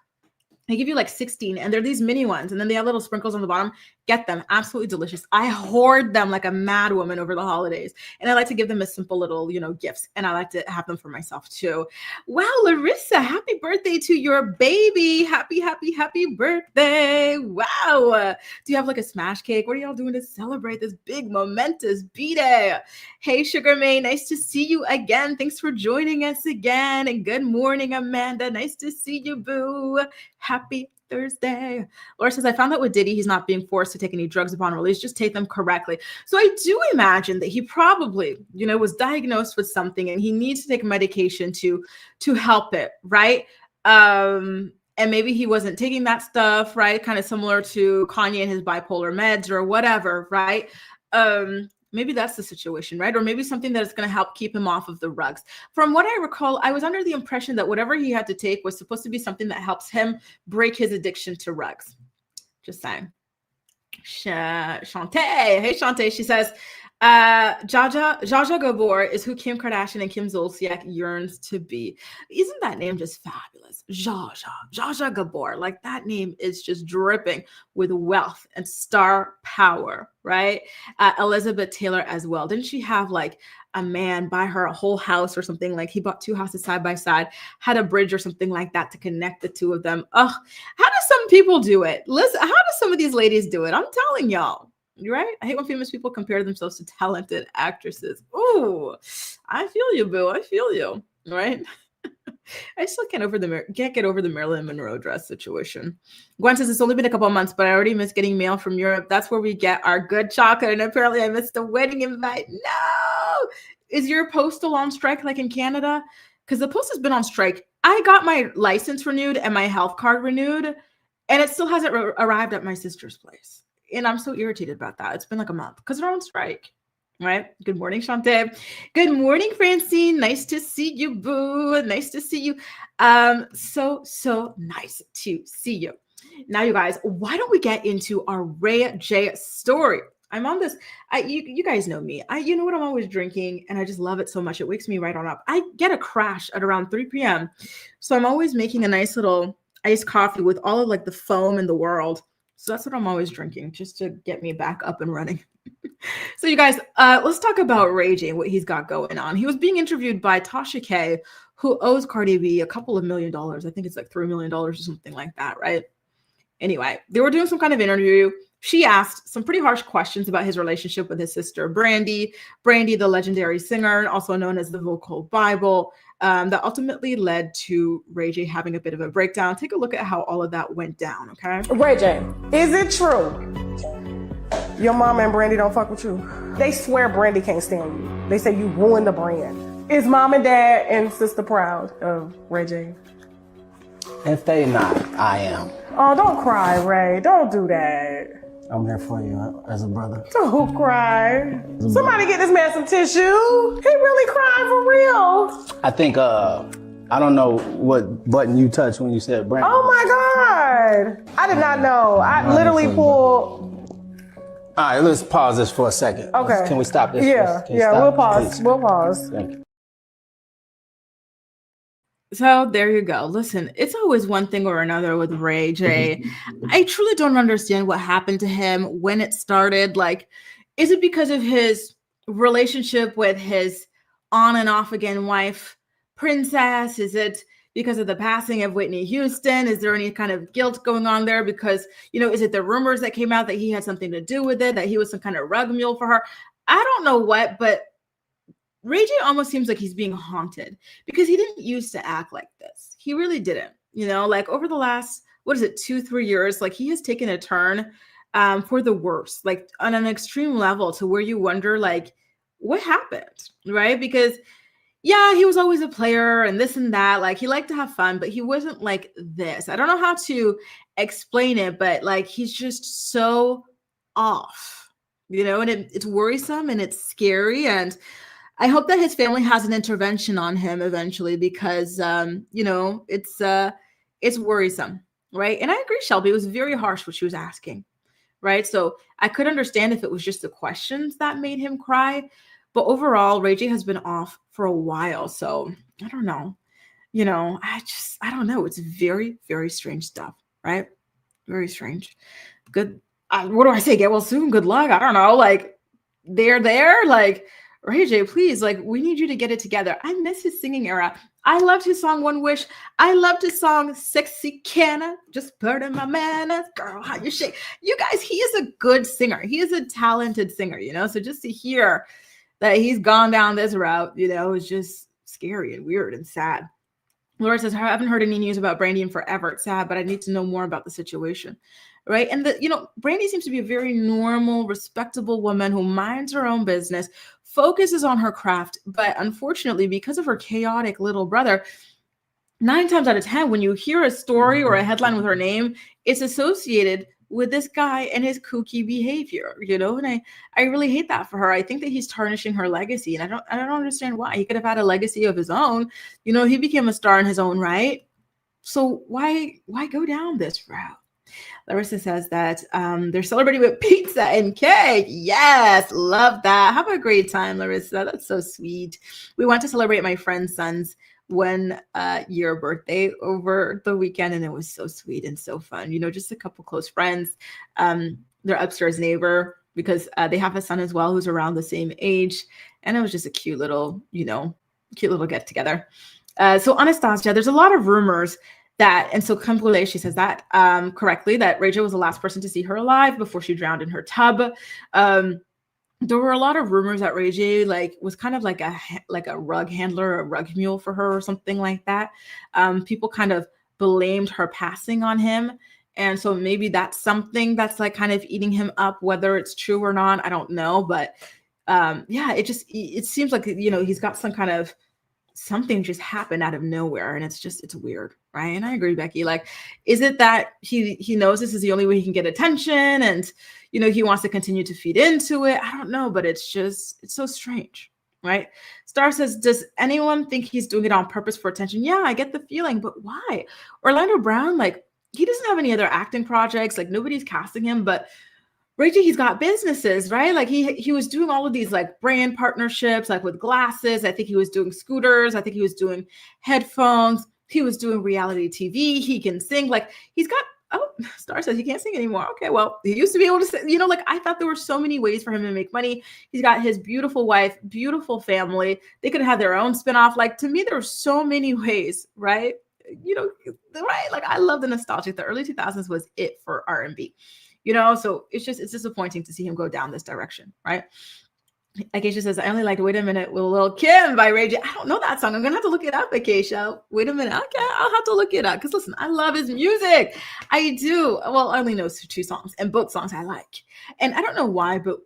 They give you like 16 and they're these mini ones and then they have little sprinkles on the bottom. Get them. Absolutely delicious. I hoard them like a mad woman over the holidays. And I like to give them as simple little, gifts. And I like to have them for myself too. Wow, Larissa, happy birthday to your baby. Happy, happy, happy birthday. Wow. Do you have like a smash cake? What are y'all doing to celebrate this big momentous B-Day? Hey, Sugar May, nice to see you again. Thanks for joining us again. And good morning, Amanda. Nice to see you, boo. Happy Thursday. Laura says, I found out with Diddy, he's not being forced to take any drugs upon release, just take them correctly. So I do imagine that he probably, was diagnosed with something and he needs to take medication to help it, right? And maybe he wasn't taking that stuff, right? Kind of similar to Kanye and his bipolar meds or whatever, right? Maybe that's the situation, right? Or maybe something that is going to help keep him off of the rugs. From what I recall, I was under the impression that whatever he had to take was supposed to be something that helps him break his addiction to rugs. Just saying. Shantae. Hey, Shantae. She says, Jaja Gabor is who Kim Kardashian and Kim Zolciak yearns to be. Isn't that name just fabulous? Jaja Gabor. Like that name is just dripping with wealth and star power, right? Elizabeth Taylor as well. Didn't she have like a man buy her a whole house or something? Like he bought two houses side by side, had a bridge or something like that to connect the two of them. How do some people do it? Listen, how do some of these ladies do it? I'm telling y'all. You're right. I hate when famous people compare themselves to talented actresses. Ooh, I feel you, boo. I feel you. Right? I still can't get over the Marilyn Monroe dress situation. Gwen says it's only been a couple of months, but I already miss getting mail from Europe. That's where we get our good chocolate. And apparently I missed the wedding invite. No! Is your postal on strike like in Canada? Because the post has been on strike. I got my license renewed and my health card renewed, and it still hasn't arrived at my sister's place. And I'm so irritated about that. It's been like a month because they're on strike. Right? Good morning, Shantae. Good morning, Francine. Nice to see you, boo. Nice to see you. So nice to see you. Now, you guys, why don't we get into our Ray J story? I'm on this. You guys know me. You know what? I'm always drinking, and I just love it so much. It wakes me right on up. I get a crash at around 3 p.m. So I'm always making a nice little iced coffee with all of like the foam in the world. So that's what I'm always drinking, just to get me back up and running. So you guys, let's talk about Ray J, what he's got going on. He was being interviewed by Tasha K, who owes Cardi B a couple of $1 million. I think it's like $3 million or something like that, right? Anyway, they were doing some kind of interview. She asked some pretty harsh questions about his relationship with his sister, Brandy. Brandy, the legendary singer, also known as the Vocal Bible, that ultimately led to Ray J having a bit of a breakdown. Take a look at how all of that went down, okay? Ray J, is it true your mama and Brandy don't fuck with you? They swear Brandy can't stand you. They say you ruined the brand. Is mom and dad and sister proud of Ray J? If they not, I am. Oh, don't cry, Ray. Don't do that. I'm here for you as a brother. Don't cry. Somebody get this man some tissue. He really crying for real. I think, I don't know what button you touched when you said Brandon. Oh my God. I did not know. I literally pulled. All right, let's pause this for a second. Okay. Can we stop this? Yeah, Can you yeah, stop? we'll pause. Please. We'll pause. Thank you. So there you go. Listen, it's always one thing or another with Ray J. I truly don't understand what happened to him, when it started. Like, is it because of his relationship with his on and off again wife, Princess? Is it because of the passing of Whitney Houston? Is there any kind of guilt going on there? Because, is it the rumors that came out that he had something to do with it, that he was some kind of rug mule for her? I don't know what, but Ray J almost seems like he's being haunted, because he didn't used to act like this. He really didn't. Like over the last, 2-3 years, like he has taken a turn for the worse, like on an extreme level, to where you wonder, like, what happened, right? Because yeah, he was always a player and this and that. Like, he liked to have fun, but he wasn't like this. I don't know how to explain it, but like, he's just so off, and it's worrisome and it's scary. And I hope that his family has an intervention on him eventually, because, it's worrisome, right? And I agree, Shelby, it was very harsh what she was asking, right? So I could understand if it was just the questions that made him cry, but overall, Ray J has been off for a while. So I don't know, I don't know. It's very, very strange stuff, right? Very strange. Good. What do I say? Get well soon. Good luck. I don't know. Like, they're there, like, Ray J, please, like, we need you to get it together. I miss his singing era. I loved his song One Wish. I loved his song Sexy Canna. Just pardon my manners, girl, how you shake. You guys, he is a good singer. He is a talented singer, So just to hear that he's gone down this route, is just scary and weird and sad. Laura says, I haven't heard any news about Brandy in forever. It's sad, but I need to know more about the situation. Right. And Brandy seems to be a very normal, respectable woman who minds her own business, focuses on her craft. But unfortunately, because of her chaotic little brother, 9 times out of 10, when you hear a story or a headline with her name, it's associated with this guy and his kooky behavior, and I really hate that for her. I think that he's tarnishing her legacy, and I don't understand why. He could have had a legacy of his own. He became a star in his own right. So why go down this route? Larissa says that they're celebrating with pizza and cake. Yes, love that. Have a great time, Larissa. That's so sweet. We went to celebrate my friend's son's 1-year birthday over the weekend, and it was so sweet and so fun. Just a couple close friends. Their upstairs neighbor, because they have a son as well who's around the same age, and it was just a cute little get together. So Anastasia, there's a lot of rumors that, and so Kamplule, she says that correctly, that Ray J was the last person to see her alive before she drowned in her tub. There were a lot of rumors that Ray J was kind of like a rug handler, a rug mule for her or something like that. People kind of blamed her passing on him. And so maybe that's something that's like kind of eating him up, whether it's true or not, I don't know. But it seems like, he's got some kind of something just happened out of nowhere, and it's weird, right? And I agree, Becky. Like, is it that he knows this is the only way he can get attention, and he wants to continue to feed into it? I don't know, but it's so strange, right? Star says, does anyone think he's doing it on purpose for attention? Yeah, I get the feeling, but why? Orlando Brown, like, he doesn't have any other acting projects, like nobody's casting him, but Ray J, he's got businesses, right? Like he was doing all of these like brand partnerships, like with glasses. I think he was doing scooters. I think he was doing headphones. He was doing reality TV. He can sing. Like, he's got oh, Star says he can't sing anymore. Okay, well, he used to be able to sing. Like I thought there were so many ways for him to make money. He's got his beautiful wife, beautiful family. They could have their own spinoff. Like to me, there were so many ways, right? Right? Like I love the nostalgia. The early 2000s was it for R&B. So it's disappointing to see him go down this direction, right? Acacia says, I only liked Wait a Minute with Lil Kim by Ray J. I don't know that song. I'm going to have to look it up, Acacia. Wait a minute. Okay, I'll have to look it up. Because listen, I love his music. I do. Well, I only know 2 songs, and both songs I like. And I don't know why, but,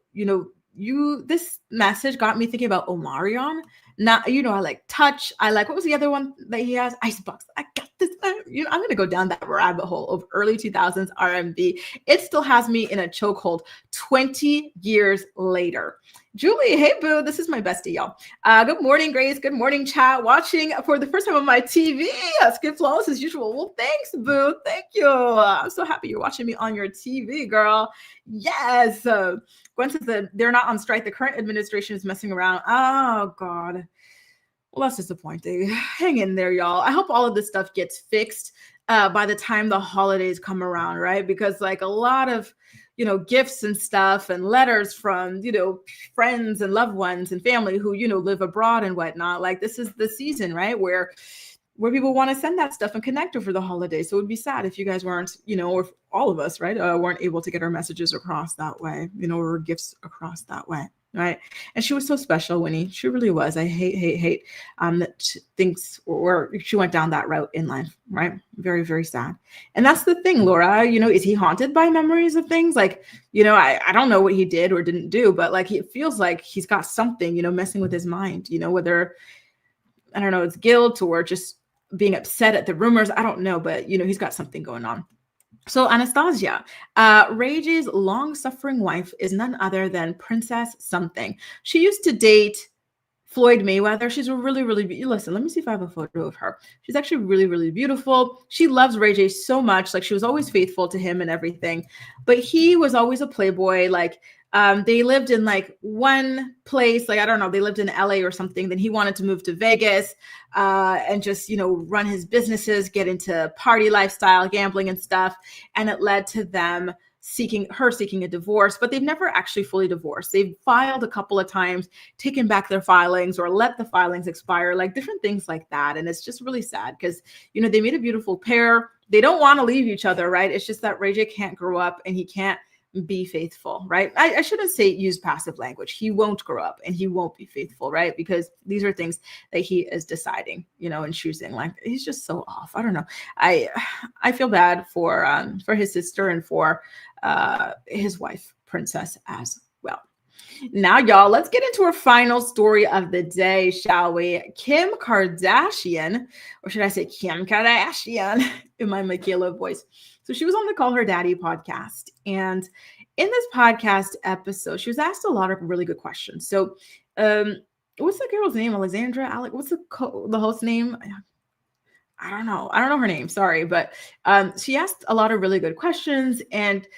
this message got me thinking about Omarion. Now, I like Touch. I like, what was the other one that he has? Icebox. I got this. I'm going to go down that rabbit hole of early 2000s R&B. It still has me in a chokehold 20 years later. Julie, hey, boo. This is my bestie, y'all. Good morning, Grace. Good morning, chat. Watching for the first time on my TV. Skip flawless as usual. Well, thanks, boo. Thank you. I'm so happy you're watching me on your TV, girl. Yes. Gwen says that they're not on strike. The current administration is messing around. Oh, God. Well, that's disappointing. Hang in there, y'all. I hope all of this stuff gets fixed by the time the holidays come around, right? Because like a lot of, gifts and stuff and letters from, friends and loved ones and family who, live abroad and whatnot. Like this is the season, right? Where people want to send that stuff and connect over the holidays. So it would be sad if you guys weren't, or if all of us, right, weren't able to get our messages across that way, or gifts across that way. Right. And she was so special, Winnie. She really was. I hate that things or she went down that route in life. Right. Very, very sad. And that's the thing, Laura, is he haunted by memories of things? Like, I don't know what he did or didn't do, but like, it feels like he's got something, messing with his mind, whether, I don't know, it's guilt or just being upset at the rumors. I don't know, but, he's got something going on. So Anastasia, Ray J's long-suffering wife is none other than Princess something. She used to date Floyd Mayweather. She's really, really, listen, let me see if I have a photo of her. She's actually really, really beautiful. She loves Ray J so much. Like she was always faithful to him and everything, but he was always a playboy. Like they lived in like one place, like, I don't know, they lived in LA or something. Then he wanted to move to Vegas and just, run his businesses, get into party lifestyle, gambling and stuff. And it led to them seeking a divorce, but they've never actually fully divorced. They've filed a couple of times, taken back their filings or let the filings expire, like different things like that. And it's just really sad because, they made a beautiful pair. They don't want to leave each other, right? It's just that Ray J can't grow up and he can't be faithful, right? I shouldn't say use passive language. He won't grow up and he won't be faithful, right? Because these are things that he is deciding, and choosing. Like he's just so off. I don't know. I feel bad for his sister and for his wife, Princess, as well. Now, y'all, let's get into our final story of the day, shall we? Kim Kardashian, or should I say Kim Kardashian in my Michaela voice. So she was on the Call Her Daddy podcast. And in this podcast episode, she was asked a lot of really good questions. So what's the girl's name? Alexandra? Alec? What's the host name? I don't know her name. Sorry. But she asked a lot of really good questions. And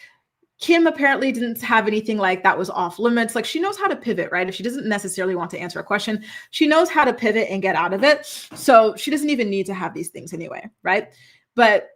Kim apparently didn't have anything like that was off limits. Like she knows how to pivot, right? If she doesn't necessarily want to answer a question, she knows how to pivot and get out of it. So she doesn't even need to have these things anyway, right? But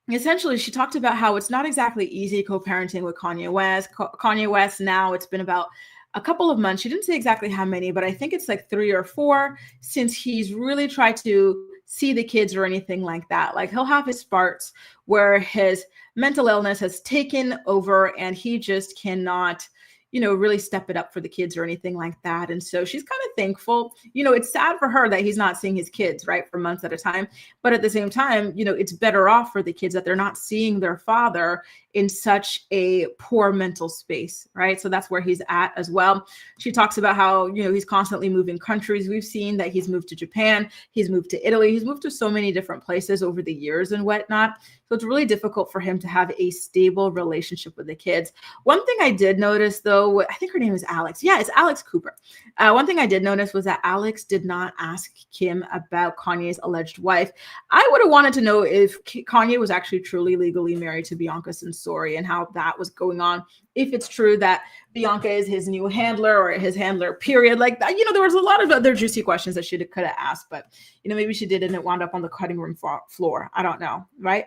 essentially, she talked about how it's not exactly easy co-parenting with Kanye West. Kanye West now, it's been about a couple of months. She didn't say exactly how many, but I think it's like 3 or 4 since he's really tried to see the kids or anything like that. Like he'll have his spurts where his mental illness has taken over and he just cannot, really step it up for the kids or anything like that. And so she's kind of thankful. It's sad for her that he's not seeing his kids, right, for months at a time. But at the same time, it's better off for the kids that they're not seeing their father in such a poor mental space, right? So that's where he's at as well. She talks about how, he's constantly moving countries. We've seen that he's moved to Japan, he's moved to Italy, he's moved to so many different places over the years and whatnot. So it's really difficult for him to have a stable relationship with the kids. One thing I did notice, though, I think her name is Alex. Yeah, it's Alex Cooper. One thing I did notice was that Alex did not ask Kim about Kanye's alleged wife. I would have wanted to know if Kanye was actually truly legally married to Bianca Censori and how that was going on. If it's true that Bianca is his new handler or his handler, period. Like that, there was a lot of other juicy questions that she could have asked, but maybe she did and it wound up on the cutting room floor. I don't know, right?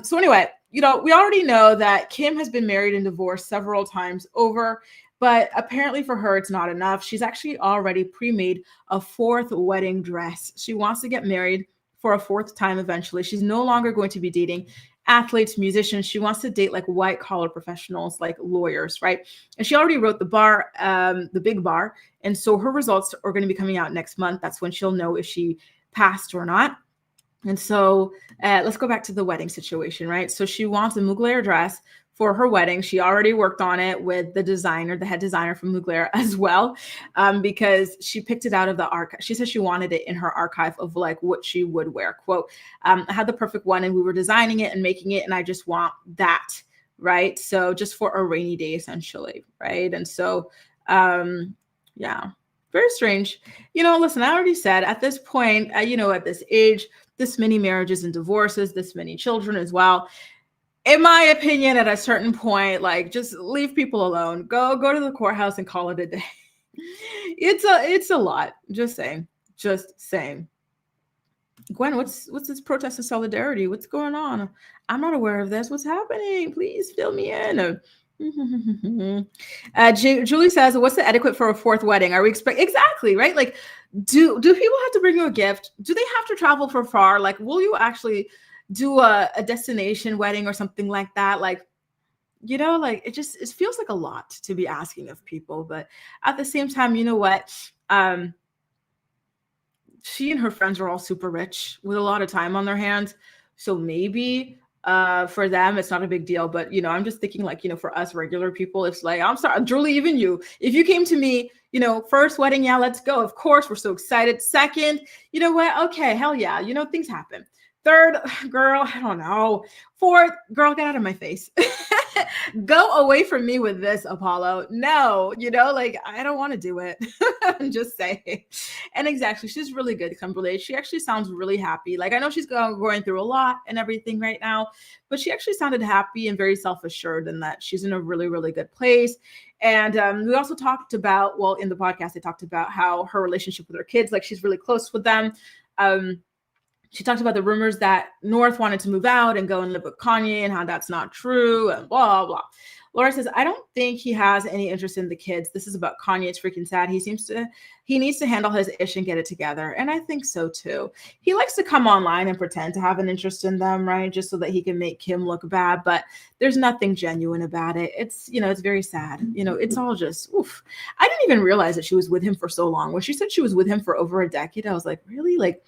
So anyway, we already know that Kim has been married and divorced several times over, but apparently for her, it's not enough. She's actually already pre-made a fourth wedding dress. She wants to get married for a fourth time eventually. She's no longer going to be dating athletes, musicians. She wants to date like white collar professionals, like lawyers, right? And she already wrote the big bar. And so her results are going to be coming out next month. That's when she'll know if she passed or not. And so let's go back to the wedding situation, right? So she wants a Mugler dress for her wedding. She already worked on it with the designer, the head designer from Mugler as well, because she picked it out of the archive. She said she wanted it in her archive of like what she would wear. Quote, I had the perfect one and we were designing it and making it, and I just want that, right? So just for a rainy day, essentially, right? And so, yeah, very strange. Listen, I already said at this point, at this age, this many marriages and divorces, this many children as well. In my opinion, at a certain point, like just leave people alone. Go to the courthouse and call it a day. It's a lot. Just saying. Gwen, what's this protest of solidarity? What's going on? I'm not aware of this. What's happening? Please fill me in. Julie says, what's the etiquette for a fourth wedding? Are we exactly, right? Like, do people have to bring you a gift? Do they have to travel for far? Like, will you actually do a destination wedding or something like that? Like, like it feels like a lot to be asking of people. But at the same time, you know what? She and her friends are all super rich with a lot of time on their hands. So maybe for them, it's not a big deal. But, I'm just thinking like, for us regular people, it's like, I'm sorry, Julie, even you, if you came to me, first wedding, yeah, let's go. Of course, we're so excited. Second, you know what? Okay, hell yeah. Things happen. Third, girl, I don't know. Fourth, girl, get out of my face. Go away from me with this, Apollo. No, like I don't want to do it. I'm just saying. And exactly, she's really good, Kimberly. She actually sounds really happy. Like I know she's going through a lot and everything right now, but she actually sounded happy and very self-assured and that she's in a really, really good place. And we also talked about, in the podcast, they talked about how her relationship with her kids, like she's really close with them. She talked about the rumors that North wanted to move out and go and live with Kanye and how that's not true and blah, blah. Laura says, I don't think he has any interest in the kids. This is about Kanye. It's freaking sad. He needs to handle his ish and get it together. And I think so too. He likes to come online and pretend to have an interest in them, right? Just so that he can make Kim look bad, but there's nothing genuine about it. It's, it's very sad. It's all just, oof. I didn't even realize that she was with him for so long. When she said she was with him for over a decade, I was like, really? Like,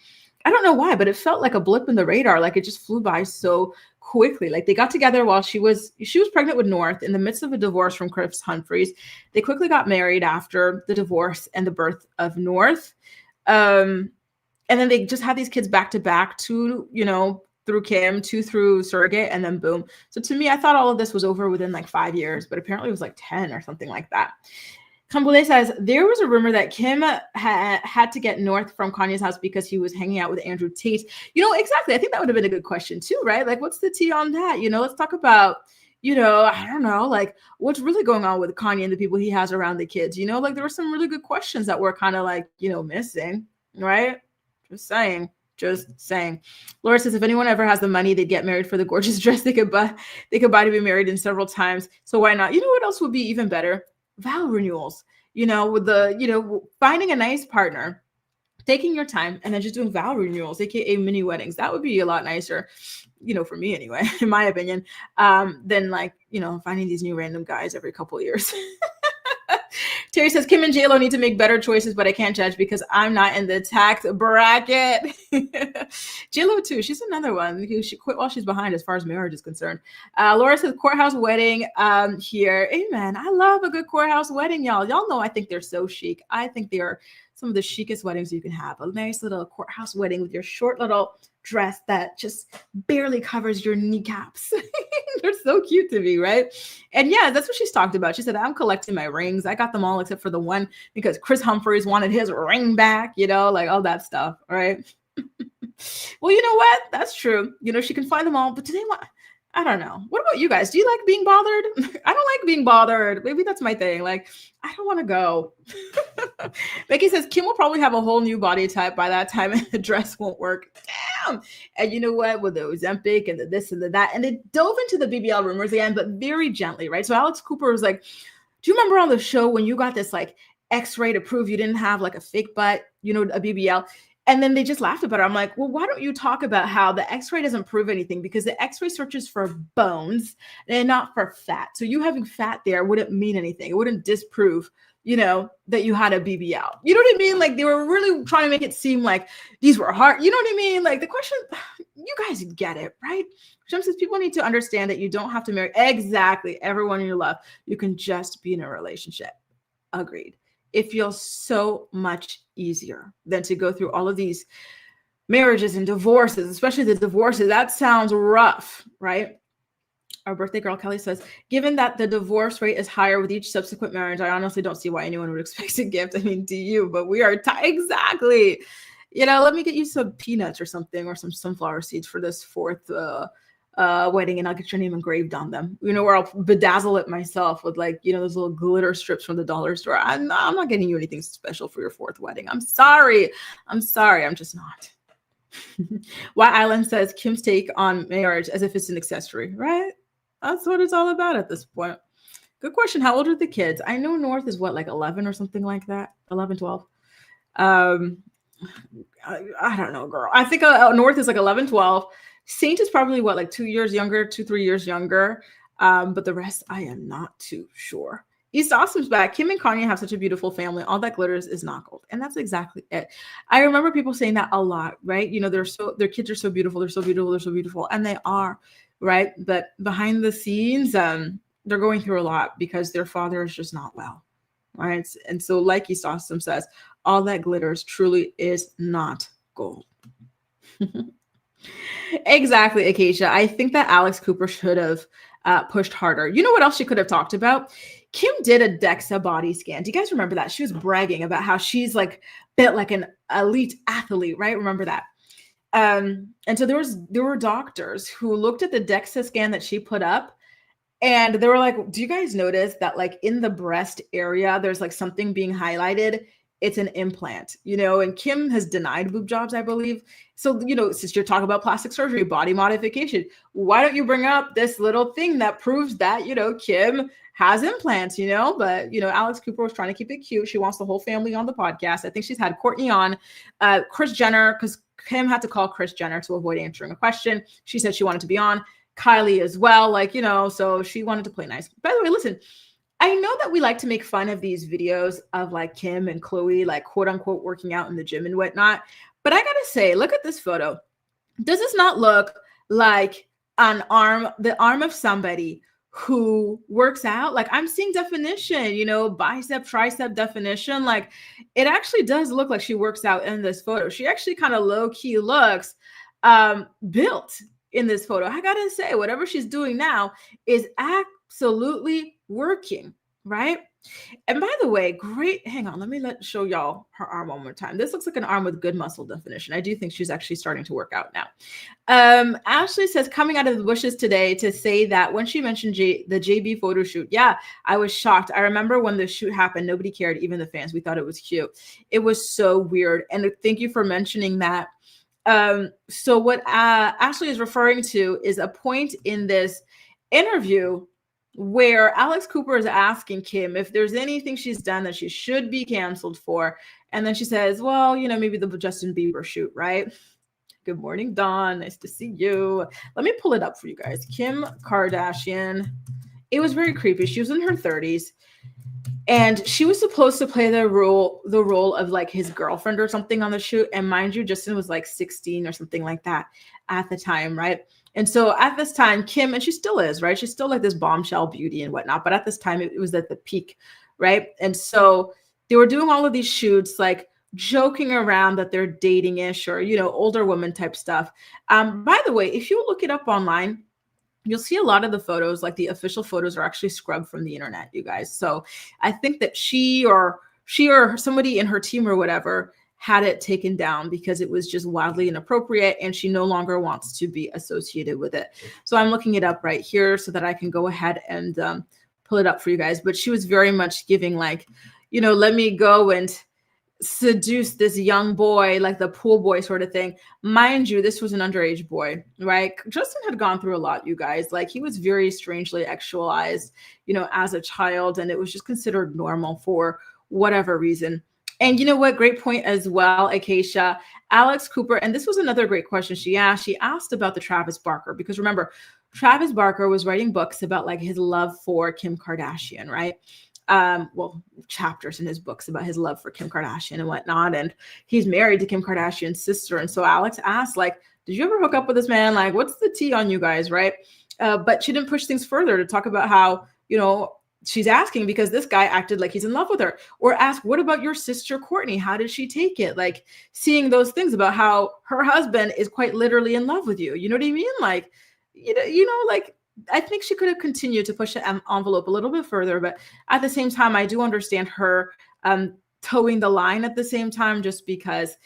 I don't know why, but it felt like a blip in the radar. Like it just flew by so quickly. Like they got together while she was pregnant with North in the midst of a divorce from Chris Humphries. They quickly got married after the divorce and the birth of North. And then they just had these kids back to back, two, through Kim, two through surrogate, and then boom. So to me, I thought all of this was over within like 5 years, but apparently it was like 10 or something like that. Kambule says, there was a rumor that Kim had to get North from Kanye's house because he was hanging out with Andrew Tate. Exactly. I think that would have been a good question too, right? Like, what's the tea on that? Let's talk about, I don't know, like what's really going on with Kanye and the people he has around the kids. Like there were some really good questions that were kind of like, missing, right? Just saying. Laura says, if anyone ever has the money, they'd get married for the gorgeous dress they could buy to be married in several times. So why not? What else would be even better? Vow renewals, with the, finding a nice partner, taking your time and then just doing vow renewals, aka mini weddings. That would be a lot nicer, for me anyway, in my opinion, than like, finding these new random guys every couple of years. Terry says, Kim and J-Lo need to make better choices, but I can't judge because I'm not in the tax bracket. J-Lo too. She's another one who she quit while she's behind as far as marriage is concerned. Laura says, courthouse wedding here. Amen. I love a good courthouse wedding, y'all. Y'all know I think they're so chic. I think they are some of the chicest weddings you can have. A nice little courthouse wedding with your short little dress that just barely covers your kneecaps. They're so cute to me, right? And yeah, that's what she's talked about. She said, I'm collecting my rings. I got them all except for the one because Chris Humphries wanted his ring back, like all that stuff, right? Well, you know what? That's true. She can find them all, but do they want, I don't know. What about you guys? Do you like being bothered? I don't like being bothered. Maybe that's my thing. Like, I don't want to go. Becky says Kim will probably have a whole new body type by that time and the dress won't work. Damn. And you know what? With the Ozempic and the this and the that. And they dove into the BBL rumors again, but very gently, right? So Alex Cooper was like, do you remember on the show when you got this like X-ray to prove you didn't have like a fake butt, you know, a BBL? And then they just laughed about it. I'm like, well, why don't you talk about how the X-ray doesn't prove anything? Because the X-ray searches for bones and not for fat. So you having fat there wouldn't mean anything. It wouldn't disprove, you know, that you had a BBL. You know what I mean? Like they were really trying to make it seem like these were hard. You know what I mean? Like the question, you guys get it, right? Shem says people need to understand that you don't have to marry exactly everyone you love. You can just be in a relationship. Agreed. It feels so much easier than to go through all of these marriages and divorces, especially the divorces. That sounds rough, right? Our birthday girl, Kelly, says, given that the divorce rate is higher with each subsequent marriage, I honestly don't see why anyone would expect a gift. I mean, do you? But we are exactly. You know, let me get you some peanuts or something or some sunflower seeds for this fourth wedding, and I'll get your name engraved on them, you know, or I'll bedazzle it myself with like, you know, those little glitter strips from the dollar store. I'm not getting you anything special for your fourth wedding. I'm sorry. I'm just not. Why Island says Kim's take on marriage as if it's an accessory, right? That's what it's all about at this point. Good question. How old are the kids? I know North is what, like 11 or something like that. 11, 12. I don't know, girl. I think North is like 11, 12. Saint is probably what, like 2 years younger, 2-3 years younger. But the rest, I am not too sure. East Awesome's back. Kim and Kanye have such a beautiful family. All that glitters is not gold. And that's exactly it. I remember people saying that a lot, right? You know, their kids are so beautiful. They're so beautiful. They're so beautiful. And they are, right? But behind the scenes, they're going through a lot because their father is just not well, right? And so like East Awesome says, all that glitters truly is not gold. Exactly, Acacia. I think that Alex Cooper should have pushed harder. You know what else she could have talked about? Kim did a DEXA body scan. Do you guys remember that? She was bragging about how she's like built like an elite athlete, right? Remember that? And so there were doctors who looked at the DEXA scan that she put up, and they were like, do you guys notice that like in the breast area, there's like something being highlighted? It's an implant, you know, and Kim has denied boob jobs, I believe. So, you know, since you're talking about plastic surgery, body modification, why don't you bring up this little thing that proves that, you know, Kim has implants, you know? But, you know, Alex Cooper was trying to keep it cute. She wants the whole family on the podcast. I think she's had Courtney on, Kris Jenner, because Kim had to call Kris Jenner to avoid answering a question. She said she wanted to be on. Kylie as well, like, you know, so she wanted to play nice. By the way, listen, I know that we like to make fun of these videos of like Kim and Chloe, like quote unquote, working out in the gym and whatnot. But I gotta say, look at this photo. Does this not look like the arm of somebody who works out? Like I'm seeing definition, you know, bicep, tricep definition. Like it actually does look like she works out in this photo. She actually kind of low key looks built in this photo. I gotta say, whatever she's doing now is absolutely working, right? And by the way, great. Hang on, let me show y'all her arm one more time. This looks like an arm with good muscle definition. I do think she's actually starting to work out now. Ashley says, coming out of the bushes today to say that when she mentioned the JB photo shoot, yeah, I was shocked. I remember when the shoot happened, nobody cared, even the fans. We thought it was cute. It was so weird. And thank you for mentioning that. So what Ashley is referring to is a point in this interview where Alex Cooper is asking Kim if there's anything she's done that she should be canceled for. And then she says, well, you know, maybe the Justin Bieber shoot, right? Good morning, Dawn. Nice to see you. Let me pull it up for you guys. Kim Kardashian. It was very creepy. She was in her 30s. And she was supposed to play the role of like his girlfriend or something on the shoot. And mind you, Justin was like 16 or something like that at the time, right? And so at this time, Kim, and she still is, right? She's still like this bombshell beauty and whatnot. But at this time, it was at the peak, right? And so they were doing all of these shoots, like joking around that they're dating-ish or, you know, older woman type stuff. By the way, if you look it up online, you'll see a lot of the photos, like the official photos are actually scrubbed from the internet, you guys. So I think that she or somebody in her team or whatever had it taken down because it was just wildly inappropriate and she no longer wants to be associated with it. So I'm looking it up right here so that I can go ahead and pull it up for you guys. But she was very much giving like, you know, let me go and seduce this young boy, like the pool boy sort of thing. Mind you, this was an underage boy, right? Justin had gone through a lot, you guys. Like he was very strangely sexualized, you know, as a child, and it was just considered normal for whatever reason. And you know what? Great point as well, Acacia. Alex Cooper, and this was another great question she asked. She asked about the Travis Barker, because remember, Travis Barker was writing books about like his love for Kim Kardashian, right? Well, chapters in his books about his love for Kim Kardashian and whatnot. And he's married to Kim Kardashian's sister. And so Alex asked, like, did you ever hook up with this man? Like, what's the tea on you guys, right? But she didn't push things further to talk about how, you know, she's asking because this guy acted like he's in love with her, or ask, what about your sister, Courtney? How did she take it? Like seeing those things about how her husband is quite literally in love with you. You know what I mean? Like, you know, like, I think she could have continued to push the envelope a little bit further, but at the same time, I do understand her towing the line at the same time, just because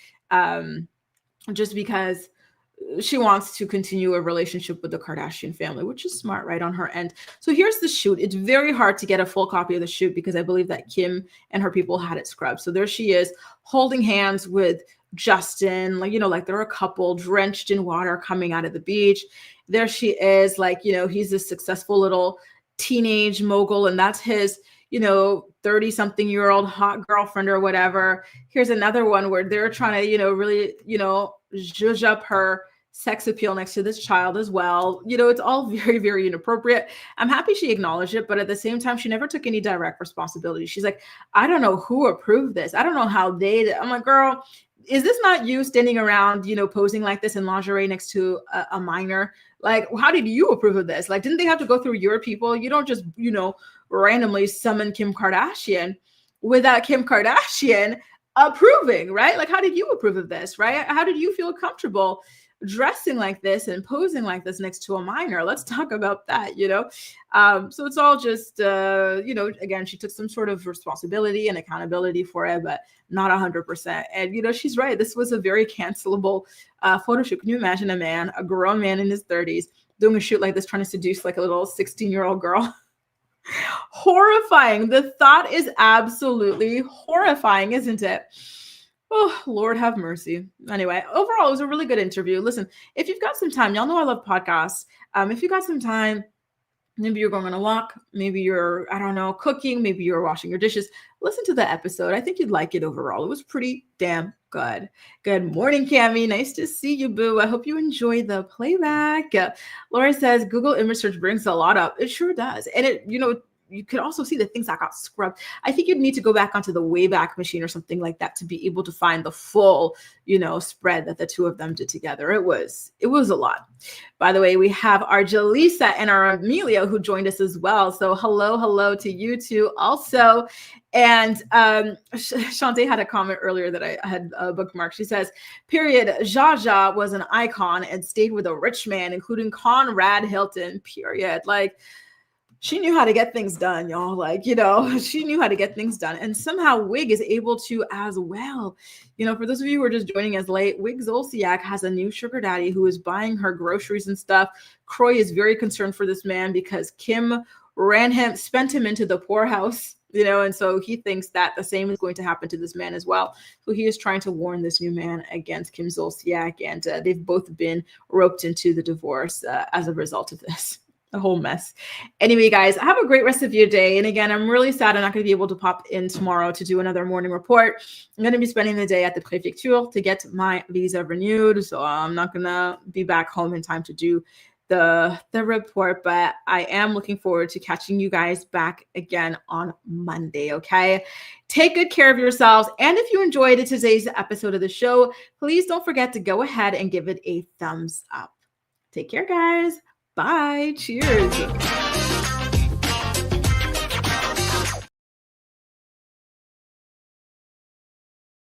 she wants to continue a relationship with the Kardashian family, which is smart, right, on her end. So here's the shoot. It's very hard to get a full copy of the shoot because I believe that Kim and her people had it scrubbed. So there she is holding hands with Justin, like, you know, like they're a couple drenched in water coming out of the beach. There she is, like, you know, he's a successful little teenage mogul, and that's his, you know, 30-something-year-old hot girlfriend or whatever. Here's another one where they're trying to, you know, really, you know, zhuzh up her sex appeal next to this child as well. You know, it's all very, very inappropriate. I'm happy she acknowledged it, but at the same time, she never took any direct responsibility. She's like, I don't know who approved this. I don't know how they did. I'm like, girl, is this not you standing around, you know, posing like this in lingerie next to a minor? Like, how did you approve of this? Like, didn't they have to go through your people? You don't just, you know, randomly summon Kim Kardashian without Kim Kardashian approving, right? Like, how did you approve of this, right? How did you feel comfortable dressing like this and posing like this next to a minor? Let's talk about that, you know? So it's all just, you know, again, she took some sort of responsibility and accountability for it, but not 100%. And, you know, she's right. This was a very cancelable photo shoot. Can you imagine a grown man in his 30s doing a shoot like this, trying to seduce like a little 16-year-old girl? Horrifying. The thought is absolutely horrifying, isn't it? Oh, Lord have mercy. Anyway, overall, it was a really good interview. Listen, if you've got some time, y'all know I love podcasts. If you got some time, maybe you're going on a walk, maybe you're, I don't know, cooking, maybe you're washing your dishes, listen to the episode. I think you'd like it overall. It was pretty damn good. Good morning, Cammie. Nice to see you, boo. I hope you enjoyed the playback. Laura says, Google image search brings a lot up. It sure does. And it, you know, you could also see the things that got scrubbed. I think you'd need to go back onto the Wayback Machine or something like that to be able to find the full, you know, spread that the two of them did together. It was a lot. By the way, we have our Jaleesa and our Amelia who joined us as well. So hello to you two also. And Shantae had a comment earlier that I had bookmarked. She says, period, Jaja was an icon and stayed with a rich man, including Conrad Hilton, period. Like, she knew how to get things done, y'all. Like, you know, she knew how to get things done. And somehow Wig is able to as well. You know, for those of you who are just joining us late, Wig Zolciak has a new sugar daddy who is buying her groceries and stuff. Croy is very concerned for this man because Kim spent him into the poorhouse, you know, and so he thinks that the same is going to happen to this man as well. So he is trying to warn this new man against Kim Zolciak, and they've both been roped into the divorce as a result of this. A whole mess. Anyway, guys, have a great rest of your day. And again, I'm really sad I'm not going to be able to pop in tomorrow to do another morning report. I'm going to be spending the day at the Préfecture to get my visa renewed. So I'm not going to be back home in time to do the report, but I am looking forward to catching you guys back again on Monday. Okay. Take good care of yourselves. And if you enjoyed today's episode of the show, please don't forget to go ahead and give it a thumbs up. Take care, guys. Bye. Cheers.